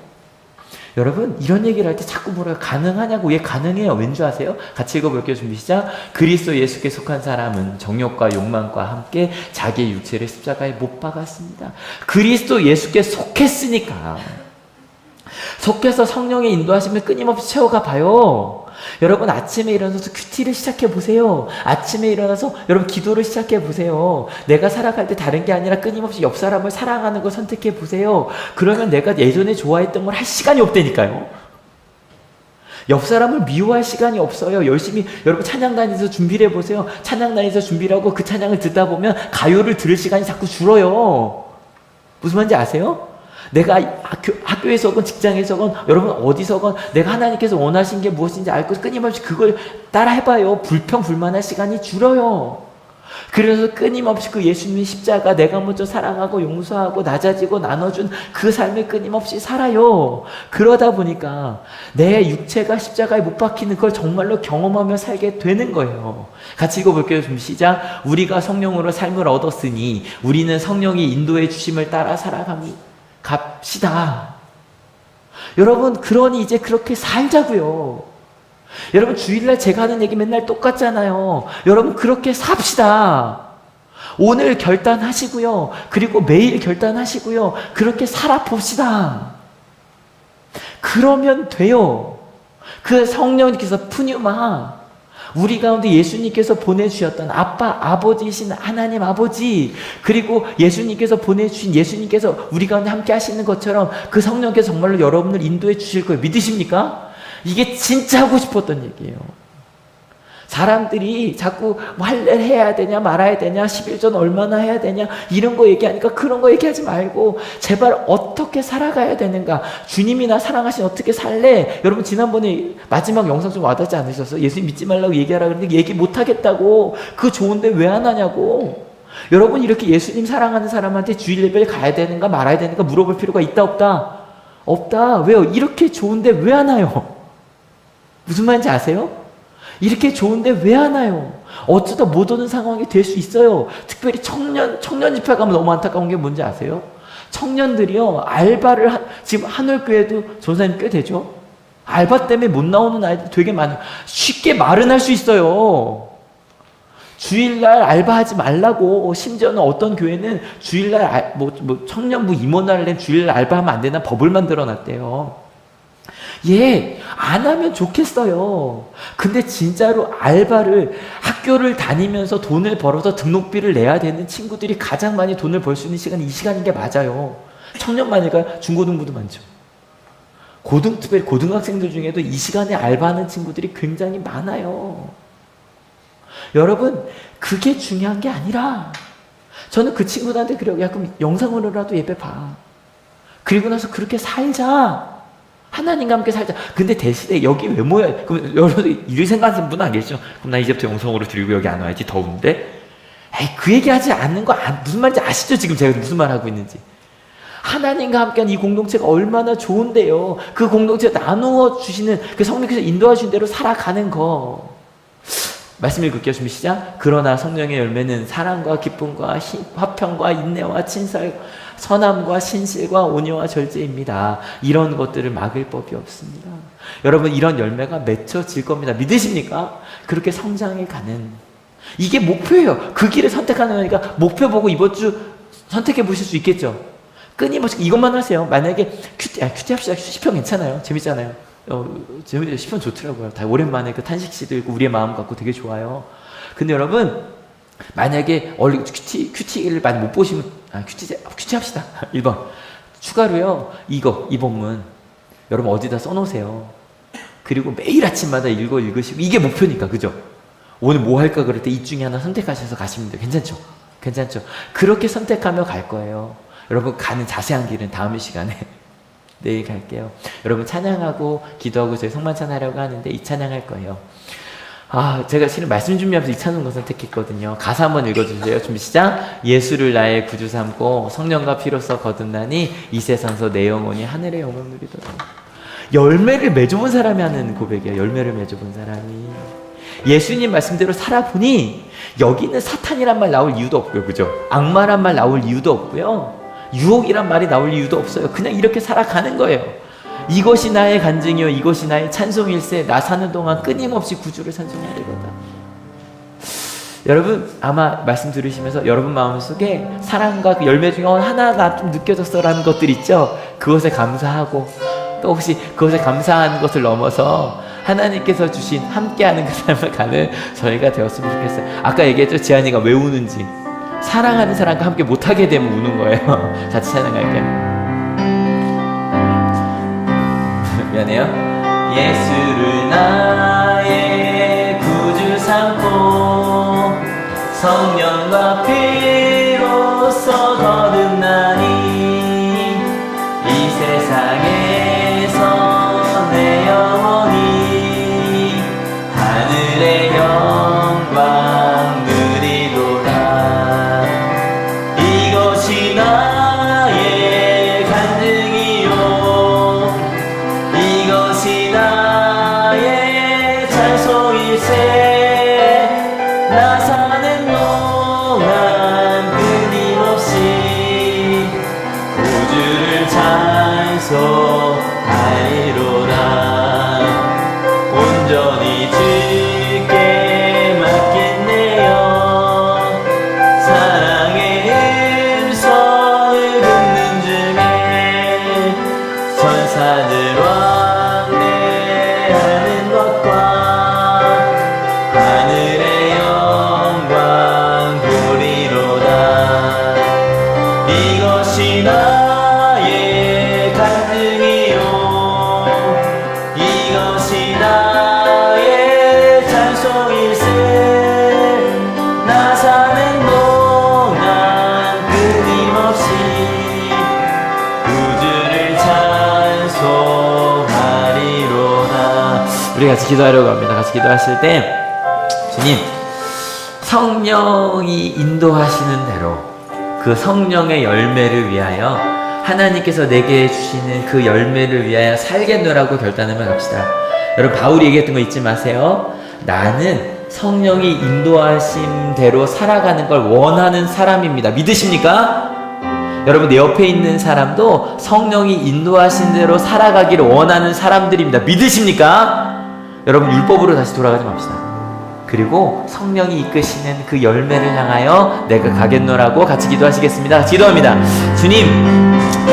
C: 여러분 이런 얘기를 할 때 자꾸 뭐라고 가능하냐고. 예, 가능해요. 왠지 아세요? 같이 읽어볼게요. 준비 시작. 그리스도 예수께 속한 사람은 정욕과 욕망과 함께 자기의 육체를 십자가에 못 박았습니다. 그리스도 예수께 속했으니까, 속해서 성령의 인도하심을 끊임없이 채워가 봐요. 여러분 아침에 일어나서 큐티를 시작해 보세요. 아침에 일어나서 여러분 기도를 시작해 보세요. 내가 살아갈 때 다른 게 아니라 끊임없이 옆 사람을 사랑하는 걸 선택해 보세요. 그러면 내가 예전에 좋아했던 걸 할 시간이 없다니까요. 옆 사람을 미워할 시간이 없어요. 열심히 여러분 찬양 다니면서 준비를 해보세요. 찬양 다니면서 준비를 하고 그 찬양을 듣다 보면 가요를 들을 시간이 자꾸 줄어요. 무슨 말인지 아세요? 내가 학교에서건 직장에서건 여러분 어디서건 내가 하나님께서 원하신 게 무엇인지 알고 끊임없이 그걸 따라 해봐요. 불평불만할 시간이 줄어요. 그래서 끊임없이 그 예수님의 십자가, 내가 먼저 사랑하고 용서하고 낮아지고 나눠준 그 삶을 끊임없이 살아요. 그러다 보니까 내 육체가 십자가에 못 박히는 걸 정말로 경험하며 살게 되는 거예요. 같이 읽어볼게요. 좀 시작. 우리가 성령으로 삶을 얻었으니 우리는 성령이 인도해 주심을 따라 갑시다. 여러분 그러니 이제 그렇게 살자고요. 여러분 주일날 제가 하는 얘기 맨날 똑같잖아요. 여러분 그렇게 삽시다. 오늘 결단하시고요. 그리고 매일 결단하시고요. 그렇게 살아봅시다. 그러면 돼요. 그 성령님께서 푸뉴마, 우리 가운데 예수님께서 보내주셨던 아버지이신 하나님 아버지, 그리고 예수님께서 보내주신 예수님께서 우리 가운데 함께 하시는 것처럼 그 성령께서 정말로 여러분을 인도해 주실 거예요. 믿으십니까? 이게 진짜 하고 싶었던 얘기예요. 사람들이 자꾸 뭐 할례를 해야 되냐 말아야 되냐 11전 얼마나 해야 되냐 이런 거 얘기하니까 그런 거 얘기하지 말고 제발 어떻게 살아가야 되는가, 주님이 나 사랑하신 어떻게 살래. 여러분 지난번에 마지막 영상 좀 와닿지 않으셨어요? 예수님 믿지 말라고 얘기하라 그랬는데 얘기 못하겠다고. 그거 좋은데 왜 안 하냐고. 여러분 이렇게 예수님 사랑하는 사람한테 주일 예배를 가야 되는가 말아야 되는가 물어볼 필요가 있다 없다? 없다. 왜요? 이렇게 좋은데 왜 안 와요? 무슨 말인지 아세요? 이렇게 좋은데 왜 안 와요? 어쩌다 못 오는 상황이 될 수 있어요. 특별히 청년 집회 가면 너무 안타까운 게 뭔지 아세요? 청년들이요, 알바를 지금 하늘교회도 전사님 꽤 되죠? 알바 때문에 못 나오는 아이들 되게 많아요. 쉽게 말은 할 수 있어요. 주일날 알바하지 말라고. 심지어는 어떤 교회는 주일날 청년부 임원날에 주일날 알바하면 안 되나 법을 만들어 놨대요. 예, 안 하면 좋겠어요. 근데 진짜로 알바를 학교를 다니면서 돈을 벌어서 등록비를 내야 되는 친구들이 가장 많이 돈을 벌 수 있는 시간이 이 시간인 게 맞아요. 청년만일까 중고등부도 많죠. 고등학생들 중에도 이 시간에 알바하는 친구들이 굉장히 많아요. 여러분, 그게 중요한 게 아니라 저는 그 친구들한테 그래요. 야, 그럼 영상으로라도 예배 봐. 그리고 나서 그렇게 살자. 하나님과 함께 살자. 근데 대신에 여기 왜 모여? 그럼 여러분 이렇게 생각하시는 분 안 계시죠? 그럼 나 이제부터 영성으로 드리고 여기 안 와야지. 더운데? 에이, 그 얘기하지 않는 거 무슨 말인지 아시죠? 지금 제가 무슨 말 하고 있는지. 하나님과 함께한 이 공동체가 얼마나 좋은데요. 그 공동체 나누어 주시는 그 성령께서 인도하신 대로 살아가는 거. 말씀 읽을게요. 준비 시작. 그러나 성령의 열매는 사랑과 기쁨과 화평과 인내와 친설, 선함과 신실과 온유와 절제입니다. 이런 것들을 막을 법이 없습니다. 여러분, 이런 열매가 맺혀질 겁니다. 믿으십니까? 그렇게 성장해 가는, 이게 목표예요. 그 길을 선택하는 거니까 목표 보고 이번 주 선택해 보실 수 있겠죠. 끊임없이 이것만 하세요. 만약에 큐티 합시다. 시편 괜찮아요. 재밌잖아요. 시편 좋더라고요. 다 오랜만에 그 탄식시도 있고 우리의 마음 갖고 되게 좋아요. 근데 여러분, 만약에 큐티를 많이 못 보시면 큐티 합시다. 1번 추가로요, 이 본문 여러분 어디다 써놓으세요. 그리고 매일 아침마다 읽으시고, 이게 목표니까. 그죠? 오늘 뭐 할까 그럴 때 이 중에 하나 선택하셔서 가시면 돼요. 괜찮죠? 그렇게 선택하며 갈 거예요. 여러분, 가는 자세한 길은 다음 시간에 내일 갈게요. 여러분, 찬양하고 기도하고 저희 성만찬 하려고 하는데 이 찬양할 거예요. 제가 실은 말씀 준비하면서 이 찬송가 선택했거든요. 가사 한번 읽어주세요. 준비 시작. 예수를 나의 구주 삼고 성령과 피로써 거듭나니 이 세상서 내 영혼이 하늘의 영광 누리도다. 열매를 맺어본 사람이 하는 고백이에요. 열매를 맺어본 사람이. 예수님 말씀대로 살아보니 여기는 사탄이란 말 나올 이유도 없고요. 그죠? 악마란 말 나올 이유도 없고요. 유혹이란 말이 나올 이유도 없어요. 그냥 이렇게 살아가는 거예요. 이것이 나의 간증이요, 이것이 나의 찬송일세. 나 사는 동안 끊임없이 구주를 찬송하리로다. 여러분, 아마 말씀 들으시면서 여러분 마음속에 사랑과 그 열매 중에 하나가 좀 느껴졌어라는 것들 있죠? 그것에 감사하고, 또 혹시 그것에 감사하는 것을 넘어서 하나님께서 주신 함께하는 그 삶을 가는 저희가 되었으면 좋겠어요. 아까 얘기했죠? 지한이가 왜 우는지. 사랑하는 사람과 함께 못하게 되면 우는 거예요. 같이 찬양할게요. 미안해요. 예수를 나의 구주 삼고 성령과 피로써 거듭나니 이 세상에서 내 영혼이 하늘의 영광 누리도다. 이것이 나의 간증이요, 이것이 나의 찬송일세. 나 사는 동안 끊임없이 구주를 찬송하리로다. 온전히 주께 맡긴내요. 사랑의 음성을 듣는 중에 천사들 왕래하는 것과 하늘의 영광 보리로다. 이것이 나의 간증이요, 이것이 나의 찬송일세. 나 사는 동안 끊임없이 구주를 찬송하리로다. 우리 같이 기도하려고 합니다. 같이 기도하실 때, 주님, 성령이 인도하시는 대로 그 성령의 열매를 위하여, 하나님께서 내게 주시는 그 열매를 위하여 살겠노라고 결단하며 갑시다. 여러분, 바울이 얘기했던 거 잊지 마세요. 나는 성령이 인도하신 대로 살아가는 걸 원하는 사람입니다. 믿으십니까? 여러분, 내 옆에 있는 사람도 성령이 인도하신 대로 살아가기를 원하는 사람들입니다. 믿으십니까? 여러분, 율법으로 다시 돌아가지 맙시다. 그리고 성령이 이끄시는 그 열매를 향하여 내가 가겠노라고 같이 기도하시겠습니다. 기도합니다. 주님,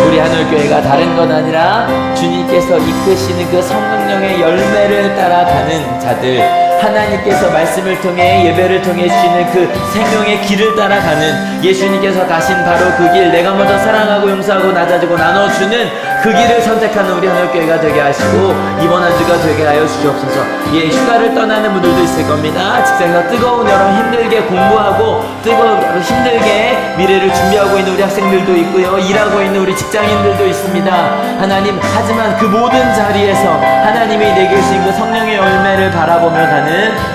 C: 우리 하늘교회가 다른 건 아니라 주님께서 이끄시는 그 성령의 열매를 따라가는 자들, 하나님께서 말씀을 통해 예배를 통해 주시는 그 생명의 길을 따라가는, 예수님께서 가신 바로 그 길, 내가 먼저 사랑하고 용서하고 낮아지고 나눠주는 그 길을 선택하는 우리 하늘교회가 되게 하시고 이번 한 주가 되게 하여 주시옵소서. 예, 휴가를 떠나는 분들도 있을 겁니다. 직장에서 뜨거운 여름 힘들게 공부하고 힘들게 미래를 준비하고 있는 우리 학생들도 있고요, 일하고 있는 우리 직장인들도 있습니다. 하나님, 하지만 그 모든 자리에서 하나님이 내게 주신 그 성령의 열매를 바라보며 가는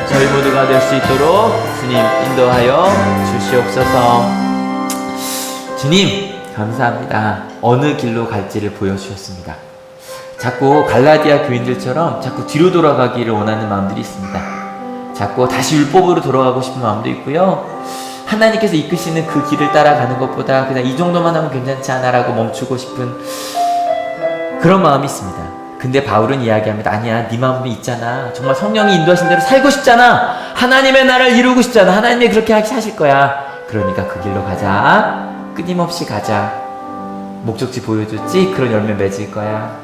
C: 저희 모두가 될 수 있도록 주님 인도하여 주시옵소서. 주님, 감사합니다. 어느 길로 갈지를 보여주셨습니다. 자꾸 갈라디아 교인들처럼 자꾸 뒤로 돌아가기를 원하는 마음들이 있습니다. 자꾸 다시 율법으로 돌아가고 싶은 마음도 있고요, 하나님께서 이끄시는 그 길을 따라가는 것보다 그냥 이 정도만 하면 괜찮지 않아 라고 멈추고 싶은 그런 마음이 있습니다. 근데 바울은 이야기합니다. 아니야, 네 마음이 있잖아. 정말 성령이 인도하신 대로 살고 싶잖아. 하나님의 나라를 이루고 싶잖아. 하나님이 그렇게 하실 거야. 그러니까 그 길로 가자. 끊임없이 가자. 목적지 보여줬지? 그런 열매 맺을 거야.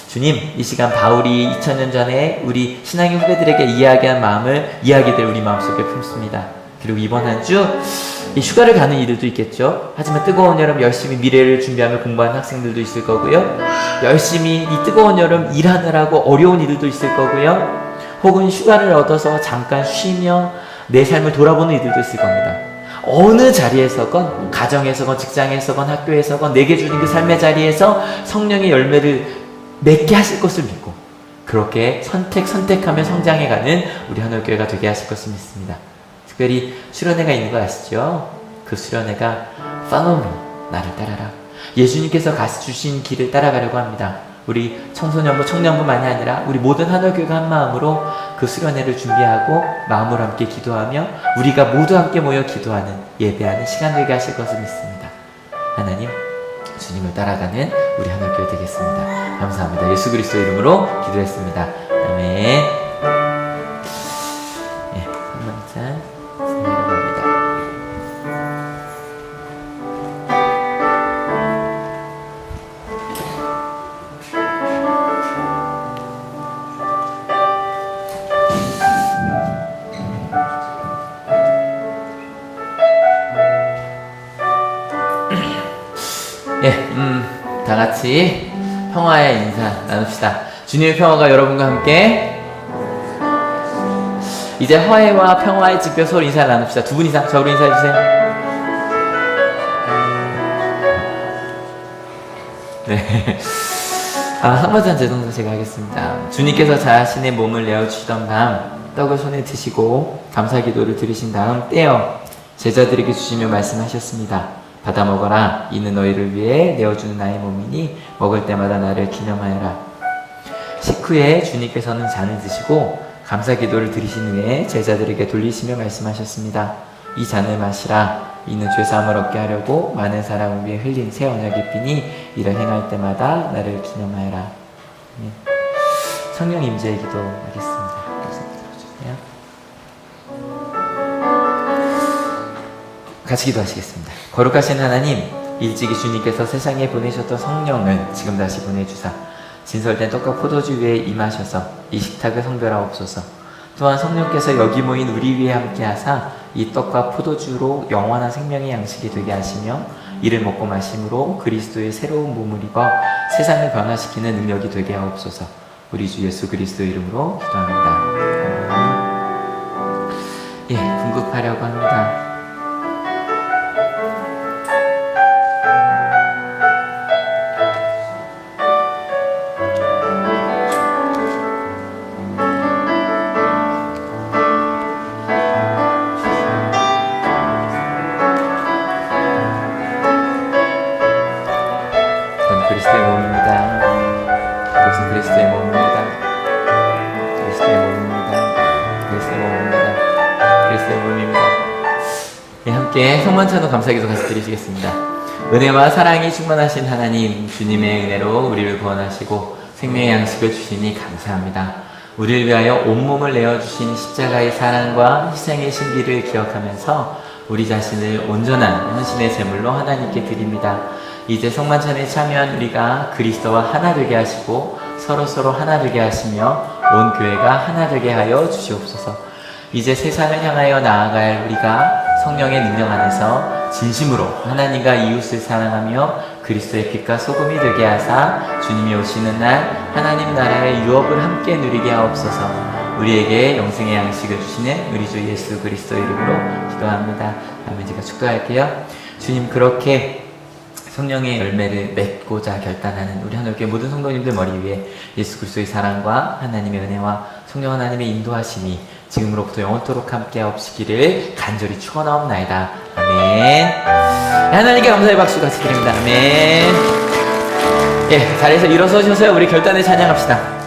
C: 주님, 이 시간 바울이 2000년 전에 우리 신앙의 후배들에게 이야기들 우리 마음속에 품습니다. 그리고 이번 한 주 휴가를 가는 이들도 있겠죠. 하지만 뜨거운 여름 열심히 미래를 준비하며 공부하는 학생들도 있을 거고요, 열심히 이 뜨거운 여름 일하느라고 어려운 이들도 있을 거고요, 혹은 휴가를 얻어서 잠깐 쉬며 내 삶을 돌아보는 이들도 있을 겁니다. 어느 자리에서건, 가정에서건 직장에서건 학교에서건 내게 주는 그 삶의 자리에서 성령의 열매를 맺게 하실 것을 믿고 그렇게 선택하며 성장해가는 우리 하늘교회가 되게 하실 것을 믿습니다. 특별히 수련회가 있는 거 아시죠? 그 수련회가 Follow me, 나를 따라라. 예수님께서 가주신 길을 따라가려고 합니다. 우리 청소년부, 청년부만이 아니라 우리 모든 하늘교회가 한 마음으로 그 수련회를 준비하고 마음으로 함께 기도하며 우리가 모두 함께 모여 기도하는, 예배하는 시간 되게 하실 것을 믿습니다. 하나님, 주님을 따라가는 우리 하늘교회 되겠습니다. 감사합니다. 예수 그리스도 이름으로 기도했습니다. 아멘. 선망찬 사랑합니다. 다 같이 평화의 인사 나눕시다. 주님의 평화가 여러분과 함께. 이제 화해와 평화의 직별 서로 인사를 나눕시다. 두 분 이상 저로 인사해주세요. 네. 한번전 제동서 제가 하겠습니다. 주님께서 자신의 몸을 내어주시던 밤 떡을 손에 드시고 감사 기도를 드리신 다음 떼어 제자들에게 주시며 말씀하셨습니다. 받아 먹어라. 이는 너희를 위해 내어주는 나의 몸이니 먹을 때마다 나를 기념하여라. 식후에 주님께서는 잔을 드시고 감사 기도를 드리신 후에 제자들에게 돌리시며 말씀하셨습니다. 이 잔을 마시라. 이는 죄사함을 얻게 하려고 많은 사람을 위해 흘린 새 언약의 피니 이를 행할 때마다 나를 기념하여라. 성령 임재의 기도 하겠습니다. 같이 기도하시겠습니다. 거룩하신 하나님, 일찍이 주님께서 세상에 보내셨던 성령을 지금 다시 보내주사 진설된 떡과 포도주 위에 임하셔서 이 식탁을 성별하옵소서. 또한 성령께서 여기 모인 우리 위에 함께하사 이 떡과 포도주로 영원한 생명의 양식이 되게 하시며 이를 먹고 마심으로 그리스도의 새로운 몸을 입어 세상을 변화시키는 능력이 되게 하옵소서. 우리 주 예수 그리스도 이름으로 기도합니다. 궁급하려고 합니다. 그리스도의 몸입니다. 그것은 그리스도의 몸입니다. 그리스도의 몸입니다. 그리스도의 몸입니다. 그리스도의 몸입니다. 함께 성만찬후 감사기도 같이 드리시겠습니다. 은혜와 사랑이 충만하신 하나님, 주님의 은혜로 우리를 구원하시고 생명의 양식을 주시니 감사합니다. 우리를 위하여 온몸을 내어주신 십자가의 사랑과 희생의 신비를 기억하면서 우리 자신을 온전한 헌신의 제물로 하나님께 드립니다. 이제 성만찬에 참여한 우리가 그리스도와 하나 되게 하시고 서로 하나 되게 하시며 온 교회가 하나 되게 하여 주시옵소서. 이제 세상을 향하여 나아갈 우리가 성령의 능력 안에서 진심으로 하나님과 이웃을 사랑하며 그리스도의 빛과 소금이 되게 하사 주님이 오시는 날 하나님 나라의 유업을 함께 누리게 하옵소서. 우리에게 영생의 양식을 주시는 우리 주 예수 그리스도 이름으로 기도합니다. 다음에 제가 축도할게요. 주님, 그렇게 성령의 열매를 맺고자 결단하는 우리 하늘교회 모든 성도님들 머리 위에 예수 그리스도의 사랑과 하나님의 은혜와 성령 하나님의 인도하심이 지금으로부터 영원토록 함께 하옵시기를 간절히 축원하옵나이다. 아멘. 하나님께 감사의 박수 같이 드립니다. 아멘. 예, 자리에서 일어서셔서 우리 결단을 찬양합시다.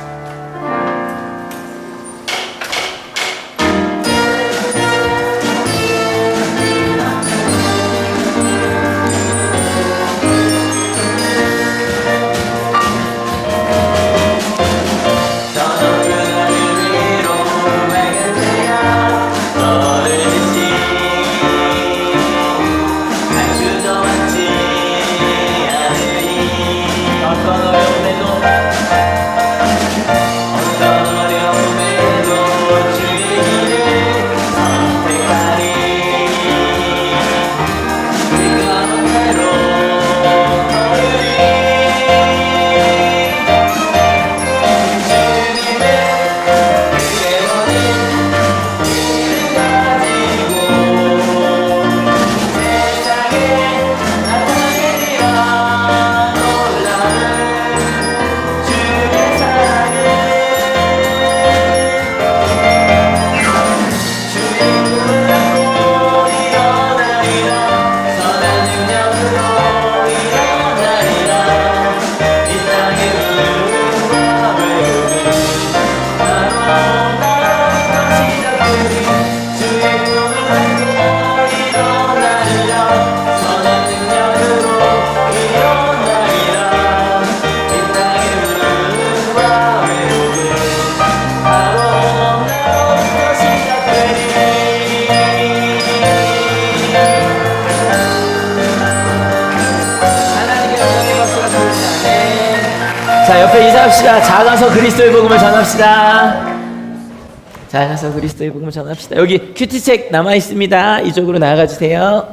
C: 자, 옆에 인사합시다. 작아서 그리스도의 복음을 전합시다. 작아서 그리스도의 복음을 전합시다. 여기 큐티책 남아 있습니다. 이쪽으로 나아가 주세요.